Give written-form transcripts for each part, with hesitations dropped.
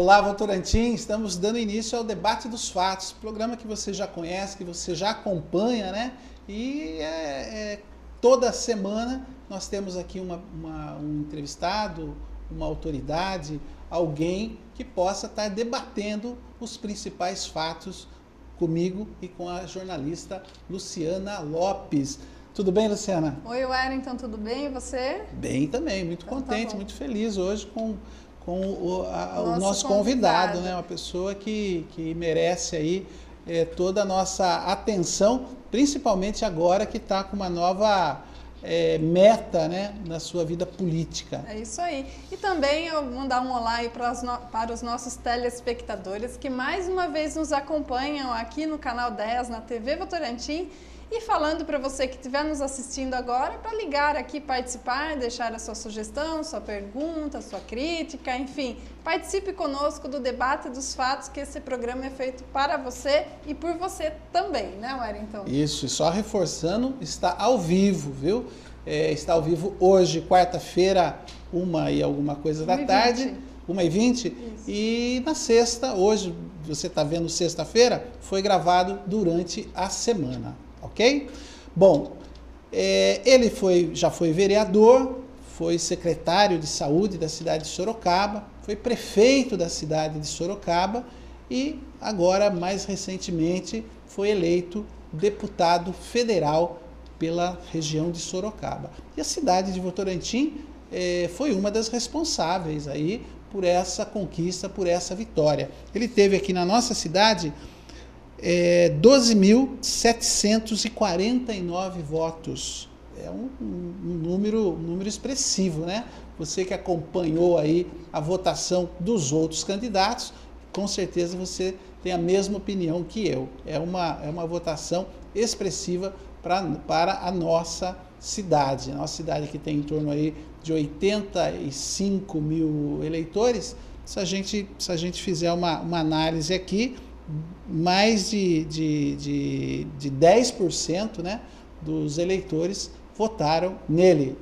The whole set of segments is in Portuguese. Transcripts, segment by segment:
Olá, Votorantim, estamos dando início ao Debate dos Fatos, programa que você já conhece, que você já acompanha, né? E toda semana nós temos aqui um entrevistado, uma autoridade, alguém que possa estar debatendo os principais fatos comigo e com a jornalista Luciana Lopes. Tudo bem, Luciana? Oi, Wellington, tudo bem? E você? Bem também, muito então, contente, muito feliz hoje com o nosso convidado, né? Uma pessoa que merece aí toda a nossa atenção, principalmente agora que está com uma nova meta, né, na sua vida política. É isso aí. E também eu vou mandar um olá aí para os nossos telespectadores que mais uma vez nos acompanham aqui no Canal 10, na TV Votorantim. E falando para você que estiver nos assistindo agora, para ligar aqui, participar, deixar a sua sugestão, sua pergunta, sua crítica, enfim, participe conosco do Debate dos Fatos, que esse programa é feito para você e por você também, né, Wellington? Isso, e só reforçando, está ao vivo, viu? Está ao vivo hoje, quarta-feira, 1h da tarde, 1h20, e na sexta, hoje, você está vendo sexta-feira, foi gravado durante a semana. Ok? Bom, ele já foi vereador, foi secretário de saúde da cidade de Sorocaba, foi prefeito da cidade de Sorocaba e agora, mais recentemente, foi eleito deputado federal pela região de Sorocaba. E a cidade de Votorantim foi uma das responsáveis aí por essa conquista, por essa vitória. Ele teve aqui na nossa cidade 12.749 votos. É um número expressivo, né? Você que acompanhou aí a votação dos outros candidatos, com certeza você tem a mesma opinião que eu. É uma votação expressiva para a nossa cidade. A nossa cidade que tem em torno aí de 85 mil eleitores. Se a gente fizer uma análise aqui, mais de 10%, né, dos eleitores votaram nele.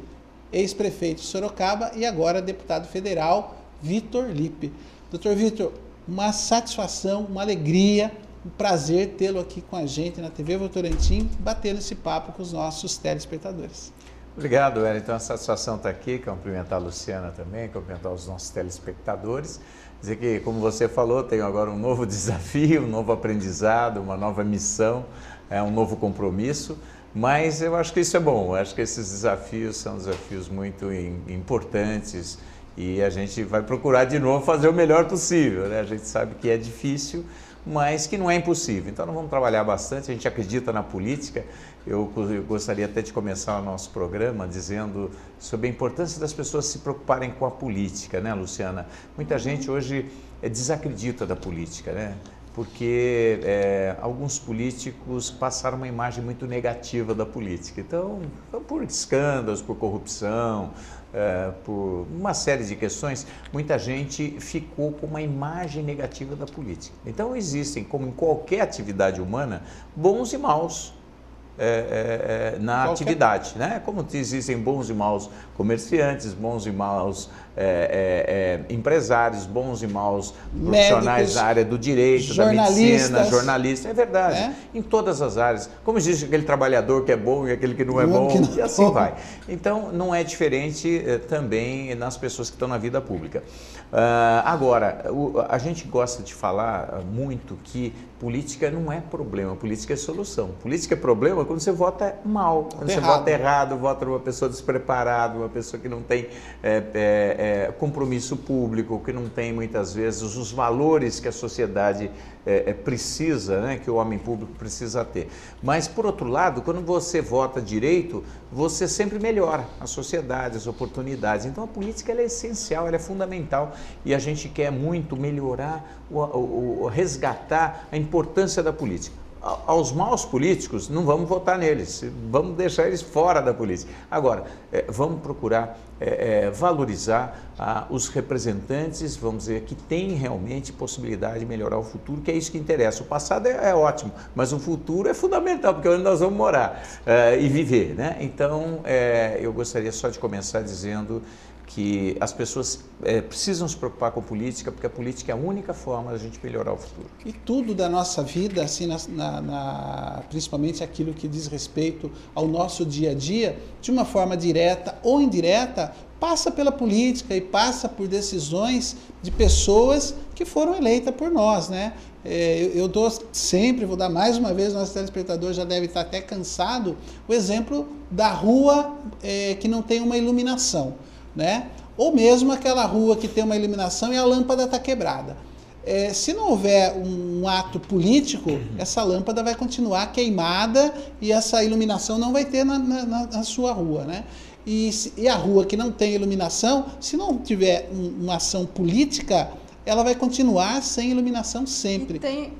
Ex-prefeito de Sorocaba e agora deputado federal, Vitor Lippe. Doutor Vitor, uma satisfação, uma alegria, um prazer tê-lo aqui com a gente na TV Votorantim, batendo esse papo com os nossos telespectadores. Obrigado, Wellington. A satisfação está aqui, cumprimentar a Luciana também, cumprimentar os nossos telespectadores. Dizer que, como você falou, tenho agora um novo desafio, um novo aprendizado, uma nova missão, um novo compromisso, mas eu acho que isso é bom, eu acho que esses desafios são desafios muito importantes e a gente vai procurar de novo fazer o melhor possível, né? A gente sabe que é difícil, mas que não é impossível. Então nós vamos trabalhar bastante, a gente acredita na política. Eu gostaria até de começar o nosso programa dizendo sobre a importância das pessoas se preocuparem com a política, né, Luciana? Muita gente hoje desacredita da política, né? Porque alguns políticos passaram uma imagem muito negativa da política. Então, por escândalos, por corrupção, por uma série de questões, muita gente ficou com uma imagem negativa da política. Então existem, como em qualquer atividade humana, bons e maus na atividade, né? Como existem bons e maus comerciantes, bons e maus empresários, bons e maus profissionais da área do direito, da medicina, jornalistas, é verdade, em todas as áreas. Como existe aquele trabalhador que é bom e aquele que não é bom, e assim vai. Então, não é diferente também nas pessoas que estão na vida pública. Agora, a gente gosta de falar muito que política não é problema, política é solução. Política é problema quando você vota mal, quando você vota errado, vota uma pessoa despreparada, uma pessoa que não tem compromisso público, que não tem muitas vezes os valores que a sociedade precisa, né, que o homem público precisa ter. Mas, por outro lado, quando você vota direito, você sempre melhora a sociedade, as oportunidades. Então, a política ela é essencial, ela é fundamental e a gente quer muito melhorar, resgatar a importância da política. Aos maus políticos, não vamos votar neles, vamos deixar eles fora da política. Agora, vamos procurar valorizar os representantes, vamos dizer, que têm realmente possibilidade de melhorar o futuro, que é isso que interessa. O passado é ótimo, mas o futuro é fundamental, porque é onde nós vamos morar e viver, né? Então, eu gostaria só de começar dizendo que as pessoas precisam se preocupar com política, porque a política é a única forma da gente melhorar o futuro. E tudo da nossa vida, assim, principalmente aquilo que diz respeito ao nosso dia a dia, de uma forma direta ou indireta, passa pela política e passa por decisões de pessoas que foram eleitas por nós, né? Eu dou sempre, vou dar mais uma vez, nosso telespectador já deve estar até cansado, o exemplo da rua que não tem uma iluminação, né? Ou mesmo aquela rua que tem uma iluminação e a lâmpada está quebrada. Se não houver um ato político, essa lâmpada vai continuar queimada e essa iluminação não vai ter na sua rua, né? E a rua que não tem iluminação, se não tiver uma ação política, ela vai continuar sem iluminação sempre. E tem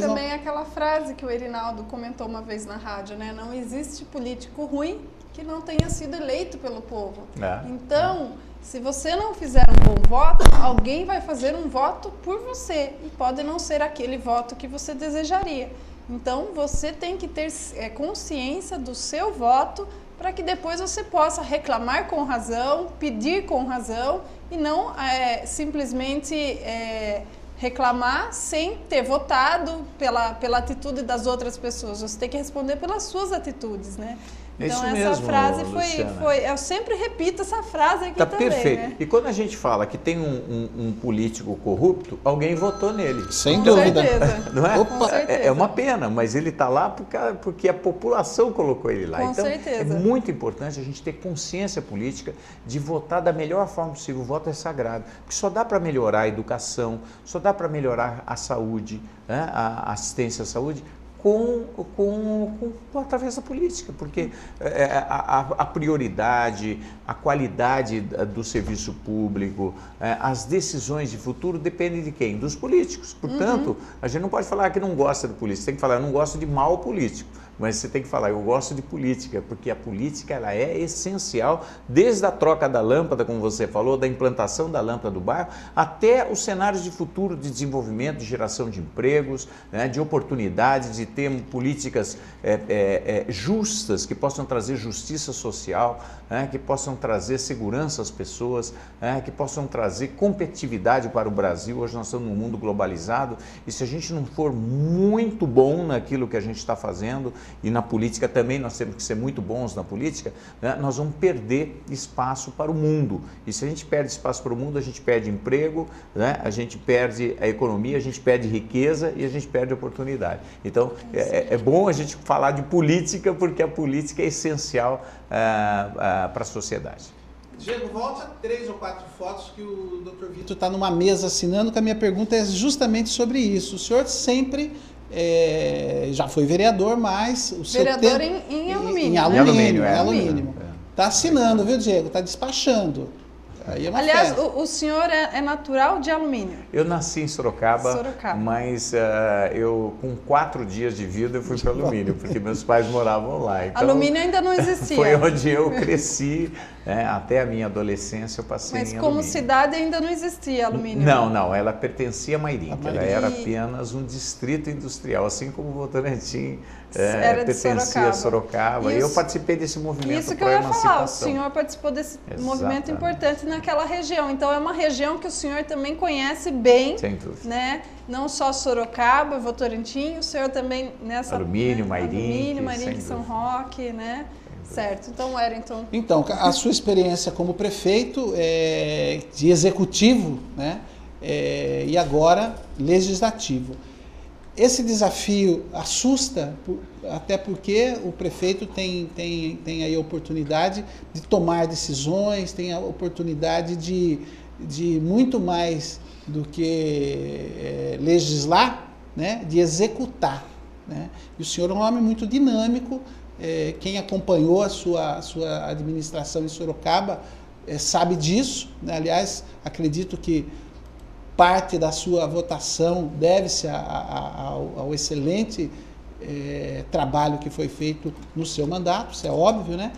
também aquela frase que o Erinaldo comentou uma vez na rádio, né? Não existe político ruim que não tenha sido eleito pelo povo. Então, se você não fizer um bom voto, alguém vai fazer um voto por você. E pode não ser aquele voto que você desejaria. Então, você tem que ter consciência do seu voto para que depois você possa reclamar com razão, pedir com razão e não simplesmente reclamar sem ter votado pela atitude das outras pessoas. Você tem que responder pelas suas atitudes, né? Então, isso essa mesmo, frase Luciana. eu sempre repito essa frase aqui também. Perfeito. Né? E quando a gente fala que tem um político corrupto, alguém votou nele. Sem dúvida. Certeza. Não é? Com certeza. É uma pena, mas ele está lá porque a população colocou ele lá. Com então, certeza. é muito importante a gente ter consciência política de votar da melhor forma possível. O voto é sagrado. Porque só dá para melhorar a educação, só dá para melhorar a saúde, né? A assistência à saúde, através da política, porque a prioridade, a qualidade do serviço público, as decisões de futuro dependem de quem? Dos políticos. Portanto, a gente não pode falar que não gosta de política, tem que falar, eu não gosto de mau político. Mas você tem que falar, eu gosto de política, porque a política ela é essencial, desde a troca da lâmpada, como você falou, da implantação da lâmpada do bairro, até os cenários de futuro de desenvolvimento, de geração de empregos, né, de oportunidades, de ter políticas justas, que possam trazer justiça social, né, que possam trazer segurança às pessoas, que possam trazer competitividade para o Brasil. Hoje nós estamos num mundo globalizado e se a gente não for muito bom naquilo que a gente está fazendo, e na política também nós temos que ser muito bons na política, né, nós vamos perder espaço para o mundo. E se a gente perde espaço para o mundo, a gente perde emprego, né, a gente perde a economia, a gente perde riqueza e a gente perde oportunidade. Então, é bom a gente falar de política, porque a política é essencial para a sociedade. Diego, volta 3 ou 4 fotos que o Dr. Vitor está numa mesa assinando, que a minha pergunta é justamente sobre isso. O senhor sempre já foi vereador, mas o seu vereador tempo... em alumínio. Em alumínio. Está assinando, viu, Diego? Está despachando. Aí aliás, o senhor é natural de Alumínio? Eu nasci em Sorocaba. Mas eu com 4 dias de vida eu fui para Alumínio, porque meus pais moravam lá. Então, Alumínio ainda não existia. Foi onde eu cresci, até a minha adolescência eu passei mas em como Alumínio. Cidade ainda não existia Alumínio? Não, ela pertencia a Mairinque, ela era apenas um distrito industrial, assim como o Votorantim pertencia a Sorocaba. E eu participei desse movimento. Isso que eu ia falar, o senhor participou desse movimento importante naquela região. Então é uma região que o senhor também conhece bem, sem dúvida, né? Não só Sorocaba, Votorantim, o senhor também nessa Alumínio, Mairinque, São Roque, né? Certo. Então, Wellington. Então, a sua experiência como prefeito, de executivo, né? E agora legislativo. Esse desafio assusta, até porque o prefeito tem aí a oportunidade de tomar decisões, tem a oportunidade de muito mais do que legislar, né, de executar, né? E o senhor é um homem muito dinâmico, quem acompanhou a sua administração em Sorocaba sabe disso, né? Aliás, acredito que parte da sua votação deve-se ao excelente trabalho que foi feito no seu mandato, isso é óbvio, né?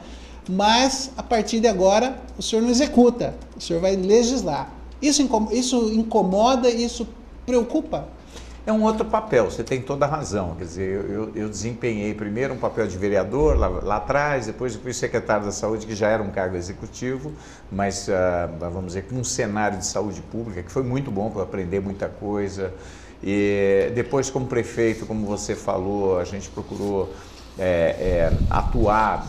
Mas, a partir de agora, o senhor não executa, o senhor vai legislar. Isso incomoda, isso preocupa? é um outro papel, você tem toda a razão. Quer dizer, eu desempenhei primeiro um papel de vereador lá atrás, depois eu fui secretário da Saúde, que já era um cargo executivo, mas, vamos dizer, com um cenário de saúde pública, que foi muito bom para aprender muita coisa. E depois, como prefeito, como você falou, a gente procurou atuar,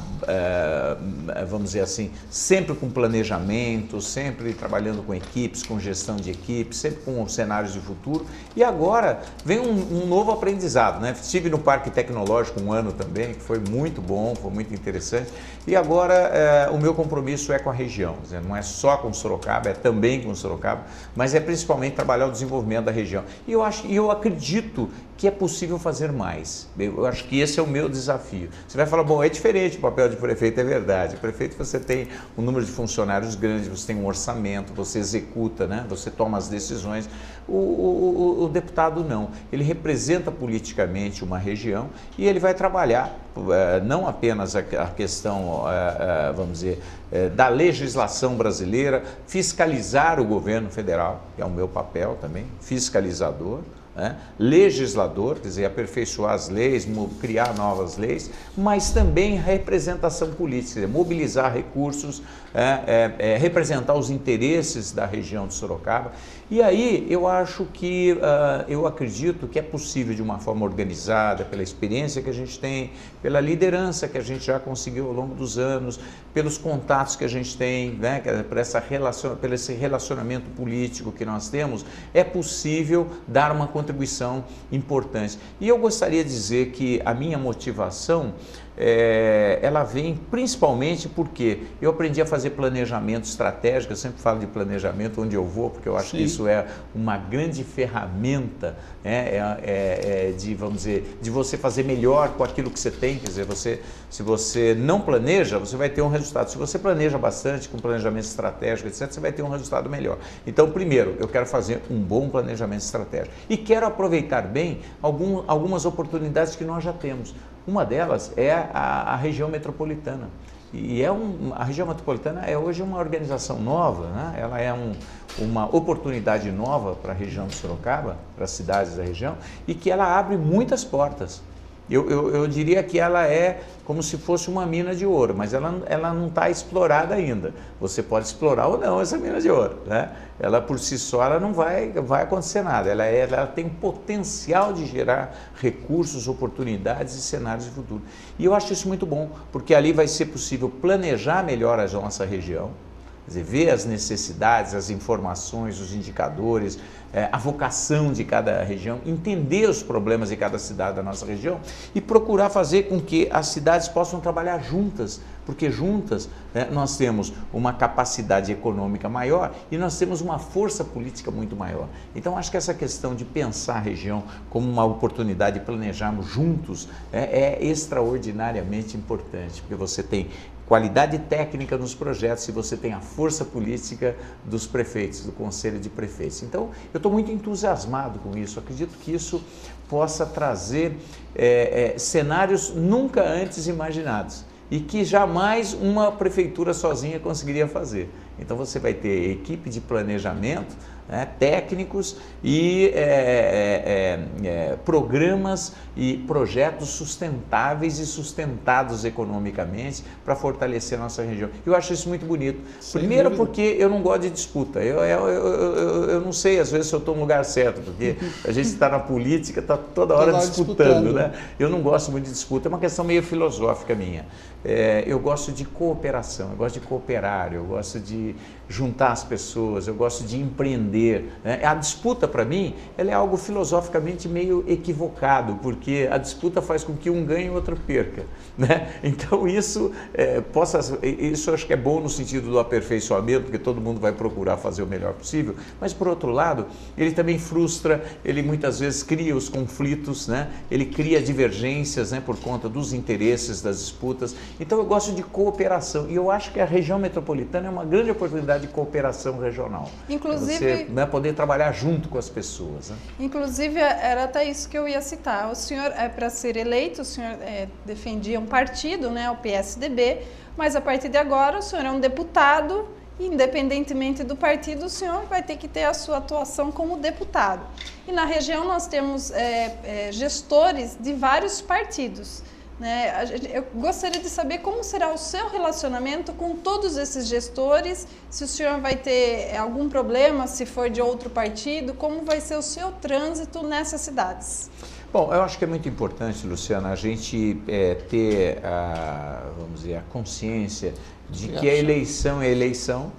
vamos dizer assim, sempre com planejamento, sempre trabalhando com equipes, com gestão de equipes, sempre com cenários de futuro. E agora vem um novo aprendizado, né? Estive no Parque Tecnológico um ano também, que foi muito bom, foi muito interessante. E agora o meu compromisso é com a região, quer dizer, não é só com Sorocaba, é também com Sorocaba, mas é principalmente trabalhar o desenvolvimento da região. E eu acredito que é possível fazer mais. Eu acho que esse é o meu desafio. Você vai falar, bom, é diferente o papel de prefeito, é verdade. O prefeito, você tem um número de funcionários grande, você tem um orçamento, você executa, né? Você toma as decisões. O deputado não. Ele representa politicamente uma região e ele vai trabalhar não apenas a questão, vamos dizer, da legislação brasileira, fiscalizar o governo federal, que é o meu papel também, fiscalizador, legislador, quer dizer, aperfeiçoar as leis, criar novas leis, mas também representação política, quer dizer, mobilizar recursos, representar os interesses da região de Sorocaba. E aí eu acho que, eu acredito que é possível de uma forma organizada, pela experiência que a gente tem, pela liderança que a gente já conseguiu ao longo dos anos, pelos contatos que a gente tem, né, por esse relacionamento político que nós temos, é possível dar uma contribuição importante. E eu gostaria de dizer que a minha motivação ela vem principalmente porque eu aprendi a fazer planejamento estratégico. Eu sempre falo de planejamento onde eu vou, porque eu acho que isso é uma grande ferramenta de, vamos dizer, de você fazer melhor com aquilo que você tem. Quer dizer, se você não planeja, você vai ter um resultado. Se você planeja bastante, com planejamento estratégico, etc., você vai ter um resultado melhor. Então, primeiro, eu quero fazer um bom planejamento estratégico e quero aproveitar bem algumas oportunidades que nós já temos. Uma delas é a região metropolitana. E a região metropolitana é hoje uma organização nova, né? Ela é uma oportunidade nova para a região de Sorocaba, para as cidades da região, e que ela abre muitas portas. Eu diria que ela é como se fosse uma mina de ouro, mas ela não está explorada ainda. Você pode explorar ou não essa mina de ouro, né? Ela por si só ela não vai acontecer nada. Ela tem um potencial de gerar recursos, oportunidades e cenários de futuro. E eu acho isso muito bom, porque ali vai ser possível planejar melhor a nossa região, quer dizer, ver as necessidades, as informações, os indicadores, a vocação de cada região, entender os problemas de cada cidade da nossa região e procurar fazer com que as cidades possam trabalhar juntas, porque juntas nós temos uma capacidade econômica maior e nós temos uma força política muito maior. Então, acho que essa questão de pensar a região como uma oportunidade de planejarmos juntos é extraordinariamente importante, porque você tem qualidade técnica nos projetos e você tem a força política dos prefeitos, do Conselho de Prefeitos. Então, eu estou muito entusiasmado com isso, acredito que isso possa trazer cenários nunca antes imaginados e que jamais uma prefeitura sozinha conseguiria fazer. Então, você vai ter equipe de planejamento, técnicos e programas e projetos sustentáveis e sustentados economicamente para fortalecer a nossa região. Eu acho isso muito bonito. Primeiro porque eu não gosto de disputa. Eu não sei, às vezes, se eu estou no lugar certo, porque a gente está na política, está toda hora disputando, né? Eu não gosto muito de disputa, é uma questão meio filosófica minha. Eu gosto de cooperação, eu gosto de cooperar, eu gosto de juntar as pessoas, eu gosto de empreender. A disputa, para mim, ela é algo filosoficamente meio equivocado, porque a disputa faz com que um ganhe e o outro perca, né? Então isso acho que é bom no sentido do aperfeiçoamento, porque todo mundo vai procurar fazer o melhor possível, mas por outro lado, ele também frustra, ele muitas vezes cria os conflitos, né? Ele cria divergências, né? Por conta dos interesses, das disputas. Então eu gosto de cooperação e eu acho que a região metropolitana é uma grande oportunidade de cooperação regional. Inclusive, você poder trabalhar junto com as pessoas, né? Inclusive, era até isso que eu ia citar. O senhor, para ser eleito, o senhor defendia um partido, né, o PSDB, mas a partir de agora o senhor é um deputado independentemente do partido, o senhor vai ter que ter a sua atuação como deputado. E na região nós temos gestores de vários partidos. Né? Eu gostaria de saber como será o seu relacionamento com todos esses gestores, se o senhor vai ter algum problema, se for de outro partido, como vai ser o seu trânsito nessas cidades? Bom, eu acho que é muito importante, Luciana, a gente ter vamos dizer, a consciência de que a eleição é eleição,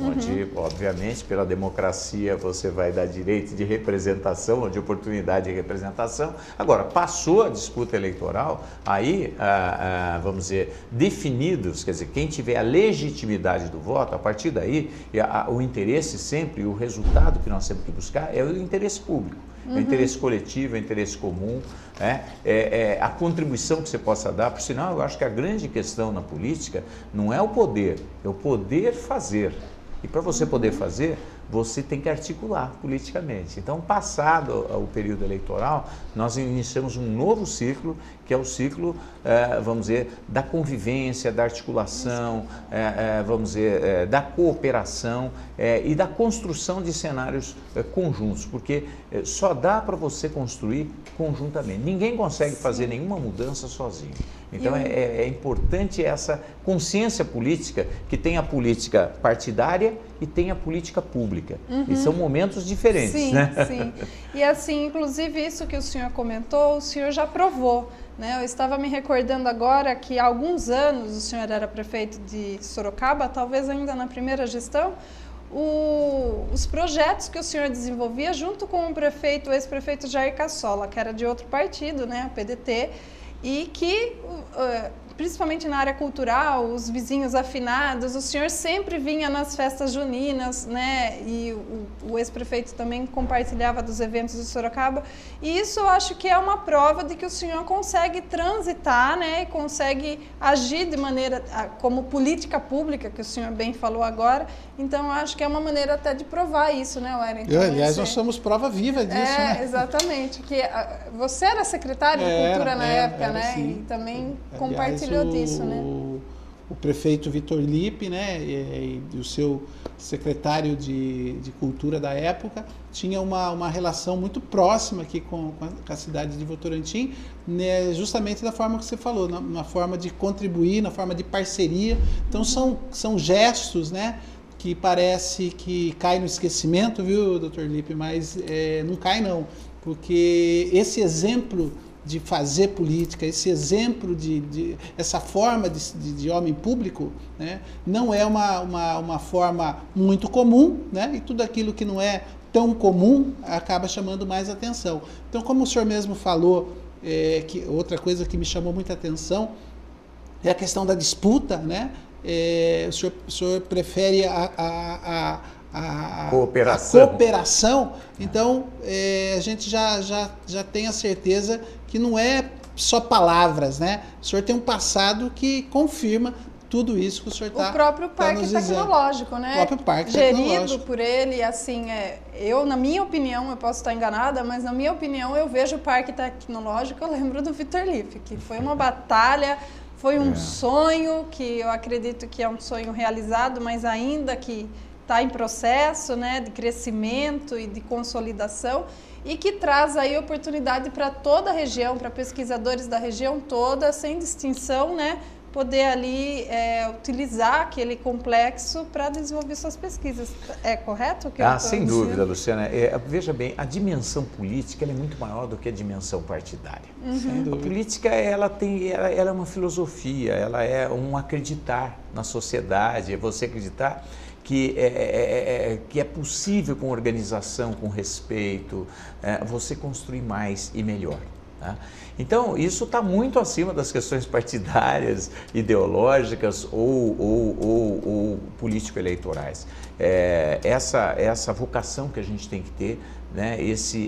onde, obviamente, pela democracia você vai dar direito de representação, de oportunidade de representação. Agora, passou a disputa eleitoral, aí, vamos dizer, definidos, quer dizer, quem tiver a legitimidade do voto, a partir daí, o interesse sempre, o resultado que nós temos que buscar é o interesse público. É o interesse coletivo, é o interesse comum, a contribuição que você possa dar. Por sinal, eu acho que a grande questão na política não é o poder, é o poder fazer. E para você poder fazer, você tem que articular politicamente. Então, passado o período eleitoral, nós iniciamos um novo ciclo, que é o ciclo, vamos dizer, da convivência, da articulação, vamos dizer, da cooperação e da construção de cenários conjuntos, porque só dá para você construir conjuntamente. Ninguém consegue fazer nenhuma mudança sozinho. Então, é importante essa consciência política, que tem a política partidária e tem a política pública. E são momentos diferentes, sim, né? Sim, e assim, inclusive isso que o senhor comentou, o senhor já provou, né? Eu estava me recordando agora que há alguns anos o senhor era prefeito de Sorocaba, talvez ainda na primeira gestão, os projetos que o senhor desenvolvia junto com o ex-prefeito Jair Cassola, que era de outro partido, né, a PDT, e que, principalmente na área cultural, os vizinhos afinados, o senhor sempre vinha nas festas juninas, né? E o ex-prefeito também compartilhava dos eventos de Sorocaba. E isso eu acho que é uma prova de que o senhor consegue transitar, né? E consegue agir de maneira, como política pública, que o senhor bem falou agora. Então, eu acho que é uma maneira até de provar isso, né, Wellington? Aliás, nós somos prova viva disso, né? Exatamente. Que você era secretário de Cultura na época, né? Sim. E também compartilhou disso, né? O prefeito Vitor Lippe, né, e o seu secretário de Cultura da época, tinha uma relação muito próxima aqui com a cidade de Votorantim, né, justamente da forma que você falou, na forma de contribuir, na forma de parceria. Então, são gestos, né, que parece que cai no esquecimento, viu, doutor Lippe, mas não cai não, porque esse exemplo de fazer política, esse exemplo essa forma de homem público, né, não é uma forma muito comum, né, e tudo aquilo que não é tão comum acaba chamando mais atenção. Então, como o senhor mesmo falou, que outra coisa que me chamou muita atenção é a questão da disputa, né? O senhor prefere a cooperação. Então, a gente já tem a certeza que não é só palavras, né? O senhor tem um passado que confirma tudo isso que o senhor está. O próprio Parque Tecnológico, né? O próprio Parque Tecnológico. Gerido por ele, assim, na minha opinião, eu posso estar enganada, mas na minha opinião, eu vejo o Parque Tecnológico, eu lembro do Vitor Lippe, que foi uma batalha. Foi um sonho que eu acredito que é um sonho realizado, mas ainda que está em processo, né, de crescimento e de consolidação, e que traz aí oportunidade para toda a região, para pesquisadores da região toda, sem distinção, né, poder ali utilizar aquele complexo para desenvolver suas pesquisas. É correto? Sem dúvida, Luciana. Veja bem, a dimensão política ela é muito maior do que a dimensão partidária. A política ela é uma filosofia, ela é um acreditar na sociedade, é você acreditar que é possível com organização, com respeito, você construir mais e melhor. Tá? Então, isso está muito acima das questões partidárias, ideológicas ou político-eleitorais. Essa vocação que a gente tem que ter né,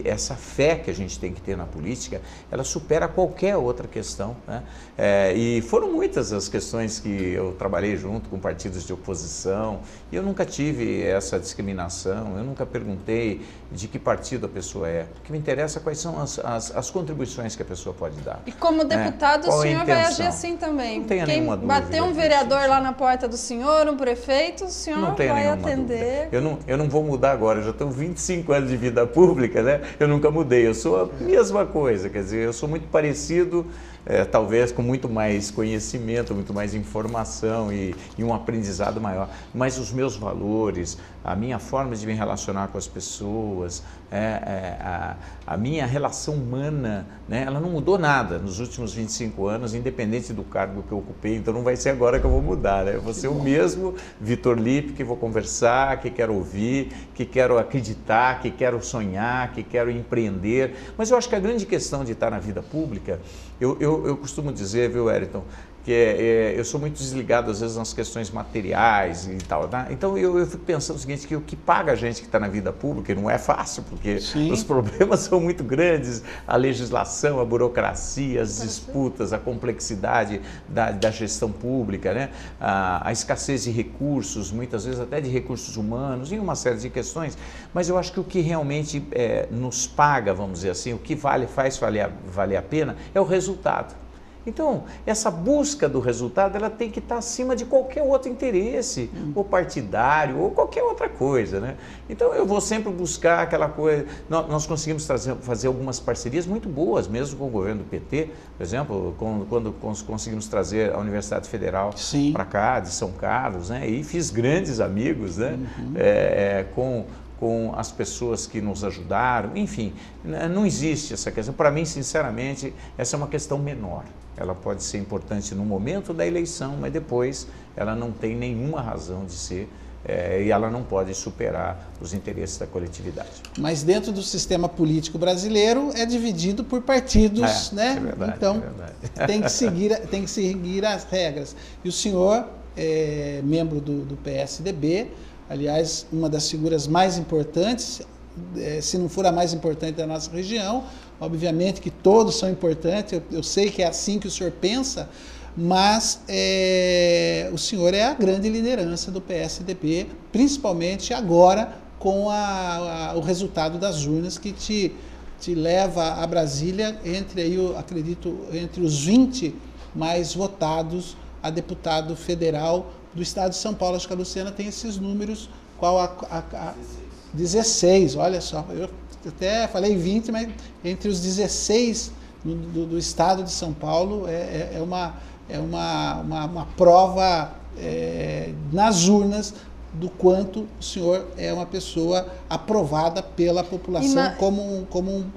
essa fé que a gente tem que ter na política, ela supera qualquer outra questão, né? E foram muitas as questões que eu trabalhei junto com partidos de oposição e eu nunca tive essa discriminação, eu nunca perguntei de que partido a pessoa é. O que me interessa é quais são as contribuições que a pessoa pode dar. E como deputado, o senhor vai agir assim também? Não tenha nenhuma dúvida. Bater um vereador lá na porta do senhor, um prefeito, o senhor vai atender. Eu não vou mudar agora, eu já tenho 25 anos de vida pública, né? Eu nunca mudei, eu sou a mesma coisa, quer dizer, eu sou muito parecido, talvez com muito mais conhecimento, muito mais informação e um aprendizado maior, mas os meus valores, a minha forma de me relacionar com as pessoas, a minha relação humana, né? Ela não mudou nada nos últimos 25 anos, independente do cargo que eu ocupei, então não vai ser agora que eu vou mudar, né? Eu vou ser o mesmo Vitor Lippe, que vou conversar, que quero ouvir, que quero acreditar, que quero sonhar, que quero empreender, mas eu acho que a grande questão de estar na vida pública, eu costumo dizer, viu, Wellington, que eu sou muito desligado às vezes nas questões materiais e tal, tá? Então eu fico pensando o seguinte, que o que paga a gente que está na vida pública, e não é fácil, porque os problemas são muito grandes, a legislação, a burocracia, as disputas, a complexidade da gestão pública, né? A escassez de recursos, muitas vezes até de recursos humanos, e uma série de questões, mas eu acho que o que realmente nos paga, vamos dizer assim, o que faz valer a pena é o resultado. Então, essa busca do resultado, ela tem que estar acima de qualquer outro interesse, ou partidário, ou qualquer outra coisa, né? Então, eu vou sempre buscar aquela coisa... Nós conseguimos fazer algumas parcerias muito boas, mesmo com o governo do PT, por exemplo, quando conseguimos trazer a Universidade Federal para cá, de São Carlos, né? E fiz grandes amigos, né? Com as pessoas que nos ajudaram, enfim, não existe essa questão. Para mim, sinceramente, essa é uma questão menor. Ela pode ser importante no momento da eleição, mas depois ela não tem nenhuma razão de ser e ela não pode superar os interesses da coletividade. Mas dentro do sistema político brasileiro é dividido por partidos, né? É verdade, então, tem que seguir as regras. E o senhor é membro do PSDB, aliás, uma das figuras mais importantes, se não for a mais importante da nossa região, obviamente que todos são importantes, eu sei que é assim que o senhor pensa, mas o senhor é a grande liderança do PSDB, principalmente agora com o resultado das urnas que te leva a Brasília entre os 20 mais votados a deputado federal do estado de São Paulo. Acho que a Luciana tem esses números, 16, olha só, eu até falei 20, mas entre os 16 do estado de São Paulo é uma prova nas urnas do quanto o senhor é uma pessoa aprovada pela população como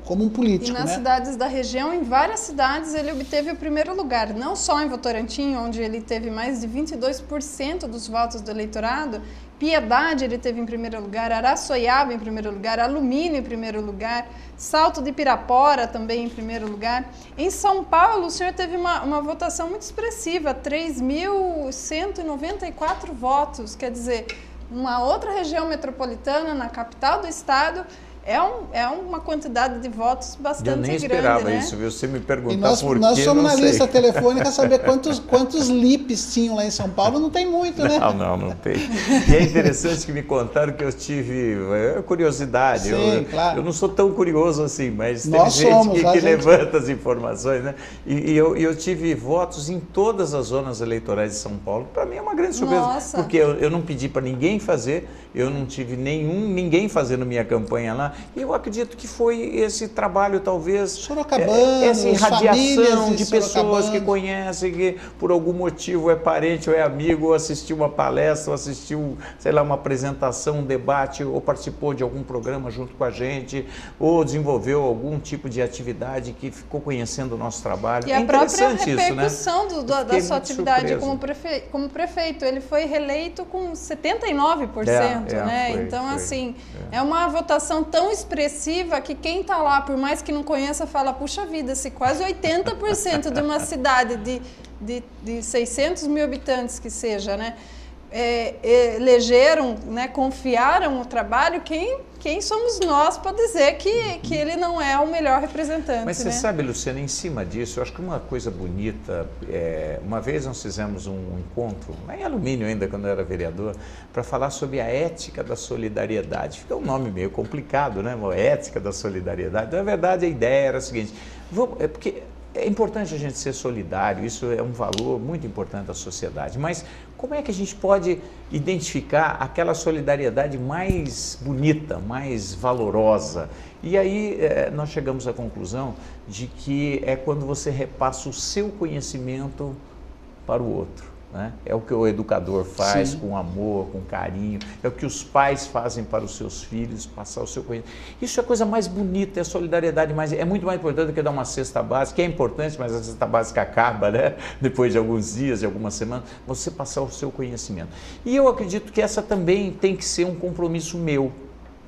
um político. E nas cidades da região, em várias cidades, ele obteve o primeiro lugar, não só em Votorantim, onde ele teve mais de 22% dos votos do eleitorado, Piedade ele teve em primeiro lugar, Araçoiaba em primeiro lugar, Alumínio em primeiro lugar, Salto de Pirapora também em primeiro lugar. Em São Paulo, o senhor teve uma votação muito expressiva, 3.194 votos, quer dizer, uma outra região metropolitana, na capital do estado, é uma quantidade de votos bastante grande. Eu nem esperava né? isso, viu? Você me perguntar por quê, nós somos na lista telefônica saber quantos Lippes tinham lá em São Paulo, não tem muito, né? Não tem. E é interessante que me contaram que eu tive curiosidade. Sim, claro. Eu não sou tão curioso assim, mas tem gente que levanta as informações, né? E eu tive votos em todas as zonas eleitorais de São Paulo. Para mim é uma grande surpresa, Nossa. Porque eu não pedi para ninguém fazer, eu não tive ninguém fazendo minha campanha lá. E eu acredito que foi esse trabalho, talvez, essa irradiação de pessoas que conhecem, que por algum motivo é parente ou é amigo, ou assistiu uma palestra, ou assistiu, sei lá, uma apresentação, um debate, ou participou de algum programa junto com a gente, ou desenvolveu algum tipo de atividade que ficou conhecendo o nosso trabalho. E a própria repercussão da sua atividade como prefeito, ele foi reeleito com 79%, né? Então, assim, é uma votação tão expressiva que quem está lá, por mais que não conheça, fala, puxa vida, se quase 80% de uma cidade de 600 mil habitantes que seja, né, elegeram, né, confiaram o trabalho, quem somos nós para dizer que ele não é o melhor representante? Mas você né? sabe, Luciana, em cima disso, eu acho que uma coisa bonita, uma vez nós fizemos um encontro, lá em Alumínio ainda, quando eu era vereador, para falar sobre a ética da solidariedade. Fica um nome meio complicado, né? A ética da solidariedade. Na verdade, a ideia era a seguinte, porque é importante a gente ser solidário, isso é um valor muito importante da sociedade, mas como é que a gente pode identificar aquela solidariedade mais bonita, mais valorosa? E aí nós chegamos à conclusão de que é quando você repassa o seu conhecimento para o outro. Né? É o que o educador faz Sim. com amor, com carinho, é o que os pais fazem para os seus filhos, passar o seu conhecimento. Isso é a coisa mais bonita, é a solidariedade, mas é muito mais importante do que dar uma cesta básica, que é importante, mas a cesta básica acaba, né? Depois de alguns dias, de algumas semanas, você passar o seu conhecimento. E eu acredito que essa também tem que ser um compromisso meu,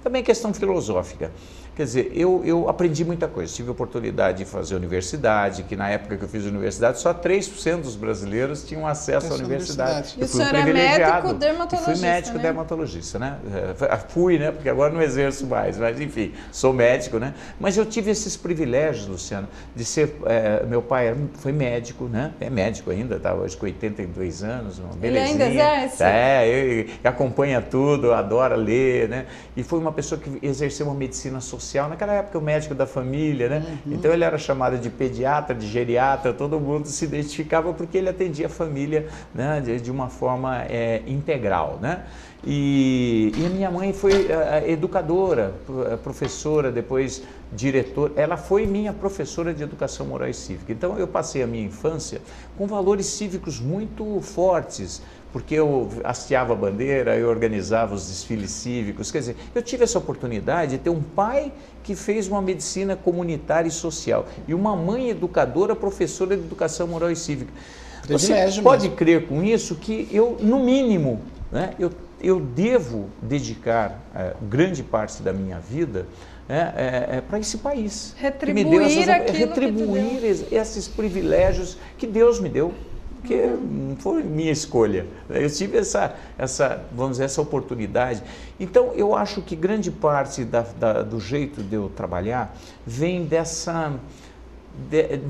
também é questão filosófica. Quer dizer, eu aprendi muita coisa, tive a oportunidade de fazer universidade, que na época que eu fiz universidade, só 3% dos brasileiros tinham acesso à universidade. E o senhor é médico dermatologista, fui médico dermatologista, né? Fui, né? Porque agora não exerço mais, mas enfim, sou médico, né? Mas eu tive esses privilégios, Luciano, de ser, meu pai foi médico, né? É médico ainda, está hoje com 82 anos, uma belezinha. Ele ainda exerce? Ele acompanha tudo, adora ler, né? E foi uma pessoa que exerceu uma medicina social. Naquela época, o médico da família, né? Uhum. Então, ele era chamado de pediatra, de geriatra, todo mundo se identificava porque ele atendia a família, né? de uma forma integral, né? E a minha mãe foi educadora, professora, depois diretora. Ela foi minha professora de educação moral e cívica. Então, eu passei a minha infância com valores cívicos muito fortes, porque eu hasteava a bandeira, eu organizava os desfiles cívicos, quer dizer, eu tive essa oportunidade de ter um pai que fez uma medicina comunitária e social e uma mãe educadora, professora de educação moral e cívica. Você pode crer com isso que eu, no mínimo, né, eu devo dedicar grande parte da minha vida para esse país. Retribuir esses privilégios que Deus me deu. Porque não foi minha escolha, eu tive vamos dizer, essa oportunidade. Então, eu acho que grande parte do jeito de eu trabalhar vem de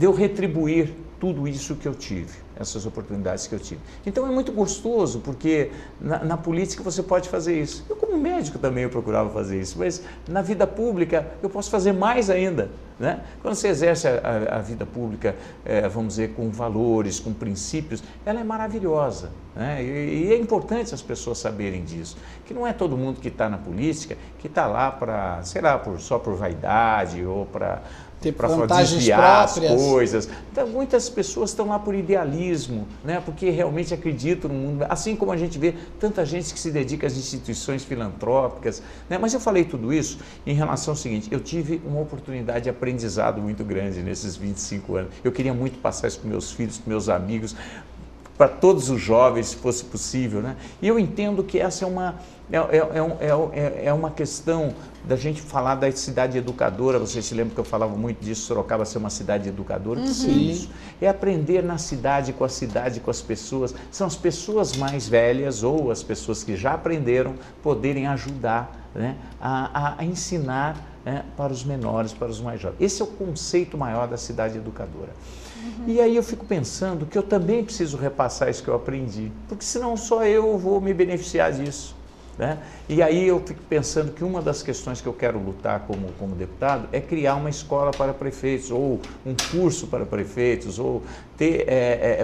eu retribuir tudo isso que eu tive, essas oportunidades que eu tive. Então, é muito gostoso, porque na política você pode fazer isso. Eu, como médico, também eu procurava fazer isso, mas na vida pública eu posso fazer mais ainda. Né? Quando você exerce a vida pública, vamos dizer, com valores, com princípios, ela é maravilhosa. Né? E é importante as pessoas saberem disso, que não é todo mundo que está na política, que está lá para, sei lá, só por vaidade ou para desviar as coisas. Então, muitas pessoas estão lá por idealismo, né? Porque realmente acreditam no mundo, assim como a gente vê tanta gente que se dedica às instituições filantrópicas, né? Mas eu falei tudo isso em relação ao seguinte, eu tive uma oportunidade de aprendizado muito grande nesses 25 anos. Eu queria muito passar isso para meus filhos, para meus amigos, para todos os jovens, se fosse possível, né? E eu entendo que essa é uma questão da gente falar da cidade educadora. Vocês se lembram que eu falava muito disso, Sorocaba ser uma cidade educadora? Uhum. Sim. Isso. É aprender na cidade, com as pessoas. São as pessoas mais velhas ou as pessoas que já aprenderam poderem ajudar, né, a ensinar, né, para os menores, para os mais jovens. Esse é o conceito maior da cidade educadora. Uhum. E aí eu fico pensando que eu também preciso repassar isso que eu aprendi, porque senão só eu vou me beneficiar disso. Né? E aí eu fico pensando que uma das questões que eu quero lutar como deputado é criar uma escola para prefeitos, ou um curso para prefeitos, ou ter,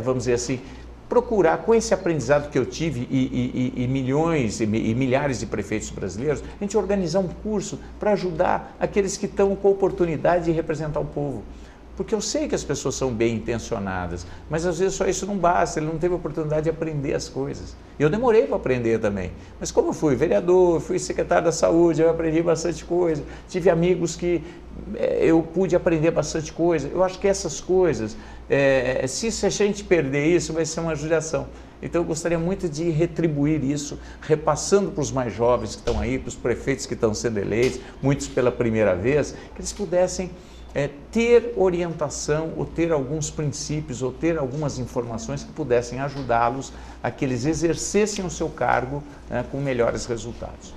vamos dizer assim, procurar com esse aprendizado que eu tive e milhões e milhares de prefeitos brasileiros, a gente organizar um curso para ajudar aqueles que estão com a oportunidade de representar o povo. Porque eu sei que as pessoas são bem intencionadas, mas às vezes só isso não basta, ele não teve a oportunidade de aprender as coisas. E eu demorei para aprender também, mas como eu fui vereador, fui secretário da saúde, eu aprendi bastante coisa, tive amigos que eu pude aprender bastante coisa. Eu acho que essas coisas, se a gente perder isso, vai ser uma judiação. Então eu gostaria muito de retribuir isso, repassando para os mais jovens que estão aí, para os prefeitos que estão sendo eleitos, muitos pela primeira vez, que eles pudessem ter orientação, ou ter alguns princípios, ou ter algumas informações que pudessem ajudá-los a que eles exercessem o seu cargo, né, com melhores resultados.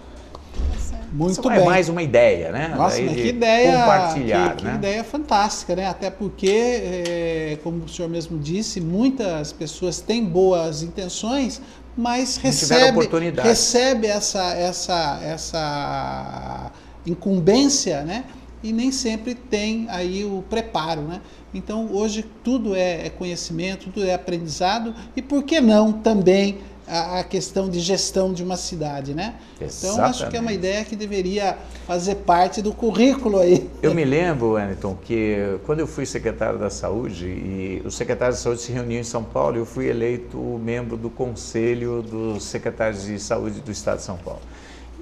Muito Isso bem. É mais uma ideia, né? Nossa, mas que ideia, compartilhar, que ideia fantástica, né? Até porque, como o senhor mesmo disse, muitas pessoas têm boas intenções, mas recebe essa incumbência, né? E nem sempre tem aí o preparo, né? Então, hoje tudo é conhecimento, tudo é aprendizado, e por que não também a questão de gestão de uma cidade, né? Exatamente. Então, acho que é uma ideia que deveria fazer parte do currículo aí. Eu me lembro, Wellington, que quando eu fui secretário da Saúde, e os secretários de Saúde se reuniam em São Paulo, eu fui eleito membro do Conselho dos Secretários de Saúde do Estado de São Paulo.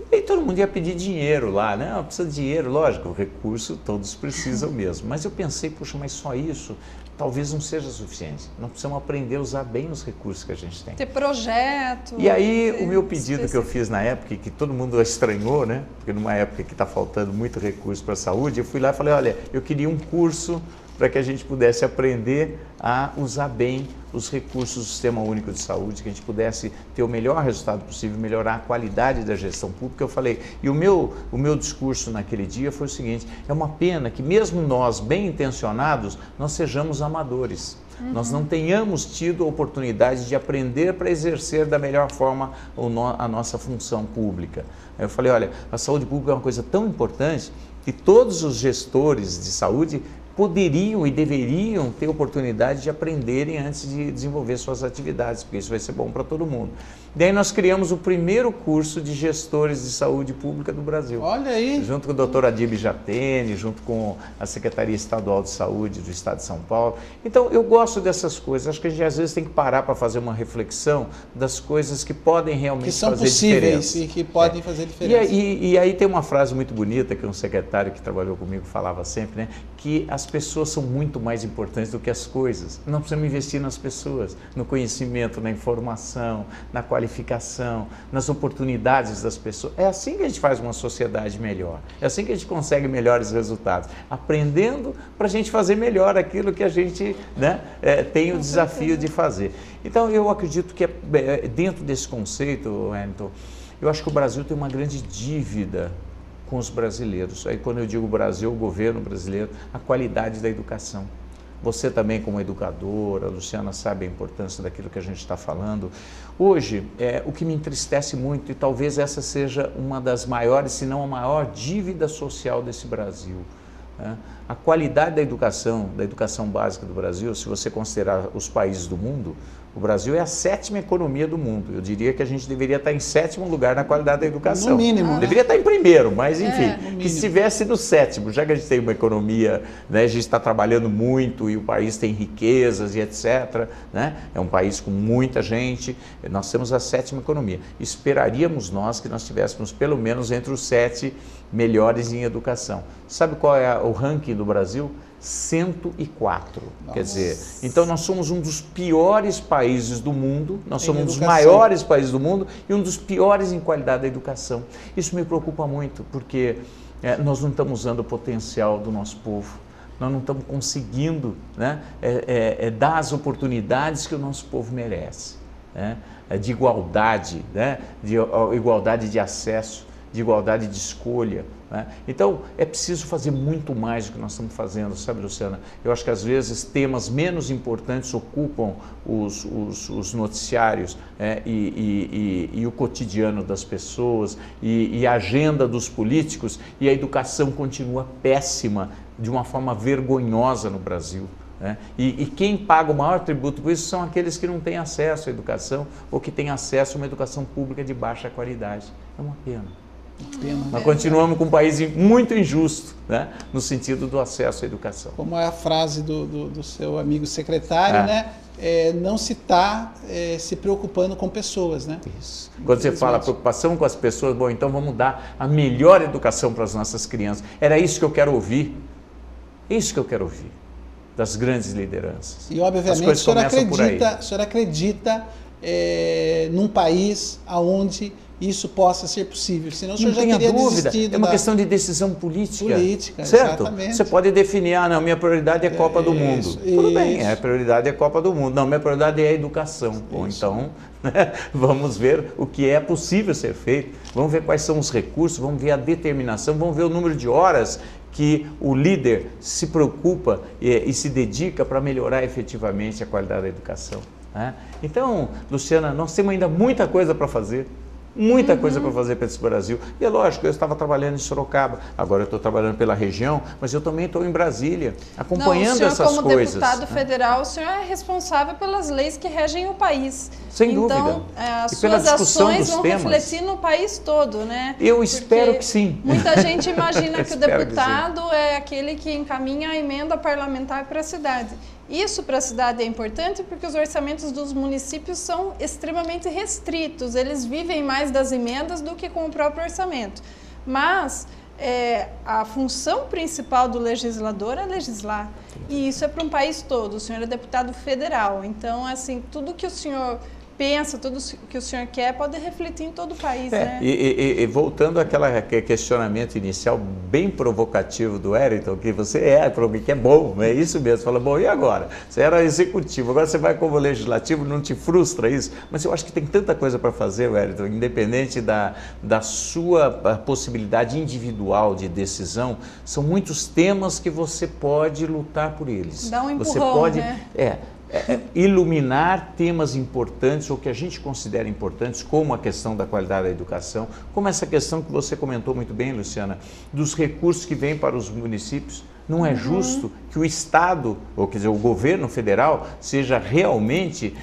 E todo mundo ia pedir dinheiro lá, né? Precisa de dinheiro, lógico, o recurso todos precisam mesmo. Mas eu pensei, puxa, mas só isso talvez não seja suficiente. Nós precisamos aprender a usar bem os recursos que a gente tem. Ter projeto. E aí o meu pedido que eu fiz na época, que todo mundo estranhou, né? Porque numa época que está faltando muito recurso para a saúde, eu fui lá e falei, olha, eu queria um curso para que a gente pudesse aprender a usar bem os recursos do Sistema Único de Saúde, que a gente pudesse ter o melhor resultado possível, melhorar a qualidade da gestão pública. Eu falei, e o meu discurso naquele dia foi o seguinte, é uma pena que mesmo nós, bem intencionados, nós sejamos amadores. Nós não tenhamos tido a oportunidade de aprender para exercer da melhor forma a nossa função pública. Eu falei, olha, a saúde pública é uma coisa tão importante que todos os gestores de saúde poderiam e deveriam ter oportunidade de aprenderem antes de desenvolver suas atividades, porque isso vai ser bom para todo mundo. Daí nós criamos o primeiro curso de gestores de saúde pública do Brasil. Olha aí! Junto com o Dr. Adib Jatene, junto com a Secretaria Estadual de Saúde do Estado de São Paulo. Então, eu gosto dessas coisas. Acho que a gente às vezes tem que parar para fazer uma reflexão das coisas que podem realmente fazer diferença. Que são possíveis e que podem fazer diferença. E aí tem uma frase muito bonita que um secretário que trabalhou comigo falava sempre, né? Que as pessoas são muito mais importantes do que as coisas. Nós precisamos investir nas pessoas, no conhecimento, na informação, na qualificação, nas oportunidades das pessoas. É assim que a gente faz uma sociedade melhor. É assim que a gente consegue melhores resultados. Aprendendo para a gente fazer melhor aquilo que a gente, né, tem o desafio de fazer. Então, eu acredito que dentro desse conceito, Wellington, eu acho que o Brasil tem uma grande dívida com os brasileiros. Aí quando eu digo Brasil, o governo brasileiro, a qualidade da educação. Você também como educadora, a Luciana sabe a importância daquilo que a gente está falando. Hoje, o que me entristece muito, e talvez essa seja uma das maiores, se não a maior dívida social desse Brasil, né? A qualidade da educação básica do Brasil, se você considerar os países do mundo, o Brasil é a 7ª economia do mundo. Eu diria que a gente deveria estar em 7º lugar na qualidade da educação. No mínimo. Deveria estar em primeiro, mas enfim, que estivesse no 7º, já que a gente tem uma economia, né, a gente está trabalhando muito e o país tem riquezas e etc. Né? É um país com muita gente, nós temos a 7ª economia. Esperaríamos nós que nós estivéssemos pelo menos entre os 7 melhores em educação. Sabe qual é o ranking do Brasil? 104. Nossa. Quer dizer, então nós somos um dos piores países do mundo, nós somos um dos maiores países do mundo e um dos piores em qualidade da educação. Isso me preocupa muito, porque nós não estamos usando o potencial do nosso povo, nós não estamos conseguindo, né, dar as oportunidades que o nosso povo merece, né, de igualdade, né, de igualdade de acesso, de igualdade de escolha, né? Então, é preciso fazer muito mais do que nós estamos fazendo, sabe, Luciana? Eu acho que às vezes temas menos importantes ocupam os noticiários, e o cotidiano das pessoas e a agenda dos políticos, e a educação continua péssima, de uma forma vergonhosa no Brasil. E quem paga o maior tributo por isso são aqueles que não têm acesso à educação ou que têm acesso a uma educação pública de baixa qualidade. É uma pena. Nós continuamos com um país muito injusto, né, no sentido do acesso à educação. Como é a frase do seu amigo secretário, né? Não se está se preocupando com pessoas, né? Isso. Quando você fala preocupação com as pessoas, bom, então vamos dar a melhor educação para as nossas crianças. Era isso que eu quero ouvir. É isso que eu quero ouvir das grandes lideranças. E obviamente o senhor acredita num país onde isso possa ser possível. Senão o senhor não já teria dúvida. desistido. É uma questão de decisão política. Certo? Exatamente. Você pode definir, não, minha prioridade é Copa do Mundo. Tudo bem, a prioridade é Copa do Mundo. Não, minha prioridade é a educação. Bom, então, né, vamos ver o que é possível ser feito, vamos ver quais são os recursos, vamos ver a determinação, vamos ver o número de horas que o líder se preocupa e se dedica para melhorar efetivamente a qualidade da educação. Né? Então, Luciana, nós temos ainda muita coisa para fazer. Muita coisa para fazer para esse Brasil. E é lógico, eu estava trabalhando em Sorocaba, agora eu estou trabalhando pela região, mas eu também estou em Brasília, acompanhando essas coisas. Como deputado federal, o senhor é responsável pelas leis que regem o país. Sem dúvida. Então, as suas ações vão refletir no país todo, né? Eu espero que sim. Muita gente imagina que o deputado é aquele que encaminha a emenda parlamentar para a cidade. Isso para a cidade é importante porque os orçamentos dos municípios são extremamente restritos, eles vivem mais das emendas do que com o próprio orçamento. Mas a função principal do legislador é legislar, e isso é para um país todo. O senhor é deputado federal, então, assim, tudo que o senhor pensa, tudo que o senhor quer pode refletir em todo o país, né? E voltando àquele questionamento inicial bem provocativo do Wellington, que você que é bom, é isso mesmo. Você fala, bom, e agora? Você era executivo, agora você vai como legislativo, não te frustra isso? Mas eu acho que tem tanta coisa para fazer, Wellington, independente da sua possibilidade individual de decisão, são muitos temas que você pode lutar por eles. Dá um empurrão, você pode, né? Iluminar temas importantes ou que a gente considera importantes, como a questão da qualidade da educação, como essa questão que você comentou muito bem, Luciana, dos recursos que vêm para os municípios. Não é justo que o Estado, ou quer dizer, o governo federal, seja realmente,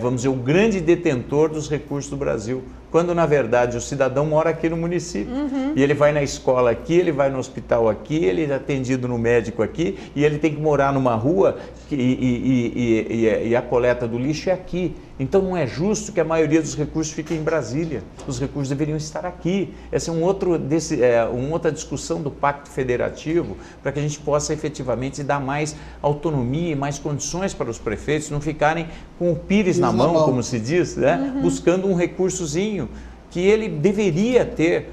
vamos dizer, o grande detentor dos recursos do Brasil, quando na verdade o cidadão mora aqui no município. E ele vai na escola aqui, ele vai no hospital aqui, ele é atendido no médico aqui, e ele tem que morar numa rua e a coleta do lixo é aqui. Então não é justo que a maioria dos recursos fique em Brasília. Os recursos deveriam estar aqui. Essa é uma outra discussão do Pacto Federativo, para que a gente possa efetivamente dar mais autonomia e mais condições para os prefeitos não ficarem com o pires na mão, como se diz, né? Buscando um recursozinho que ele deveria ter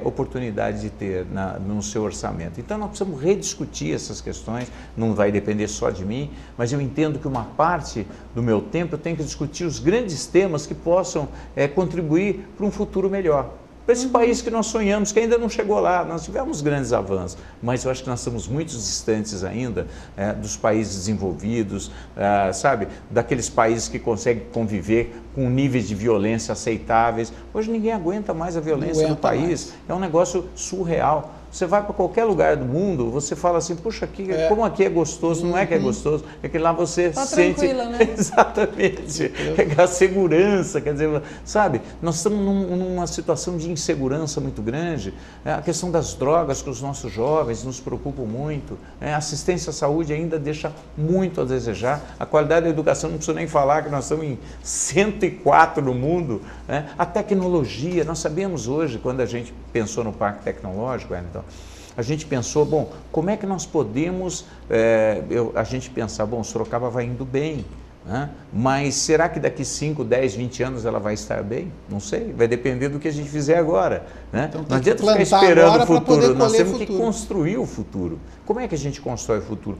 oportunidade de ter no seu orçamento. Então nós precisamos rediscutir essas questões, não vai depender só de mim, mas eu entendo que uma parte do meu tempo eu tenho que discutir os grandes temas que possam contribuir para um futuro melhor. Para esse país que nós sonhamos, que ainda não chegou lá, nós tivemos grandes avanços, mas eu acho que nós estamos muito distantes ainda dos países desenvolvidos, sabe, daqueles países que conseguem conviver com níveis de violência aceitáveis. Hoje ninguém aguenta mais a violência no país, é um negócio surreal. Você vai para qualquer lugar do mundo, você fala assim, puxa, como aqui é gostoso, não é que é gostoso, é que lá você sente... tranquila, né? Exatamente, é a segurança, quer dizer, sabe, nós estamos numa situação de insegurança muito grande, a questão das drogas que os nossos jovens nos preocupam muito, a assistência à saúde ainda deixa muito a desejar, a qualidade da educação não preciso nem falar que nós estamos em 104 no mundo, a tecnologia, nós sabemos hoje, quando a gente pensou no Parque Tecnológico, então, a gente pensou, bom, como é que nós podemos, a gente pensar, bom, Sorocaba vai indo bem, né? Mas será que daqui 5, 10, 20 anos ela vai estar bem? Não sei, vai depender do que a gente fizer agora. Né? Então, não adianta ficar esperando o futuro, nós temos que construir o futuro. Como é que a gente constrói o futuro?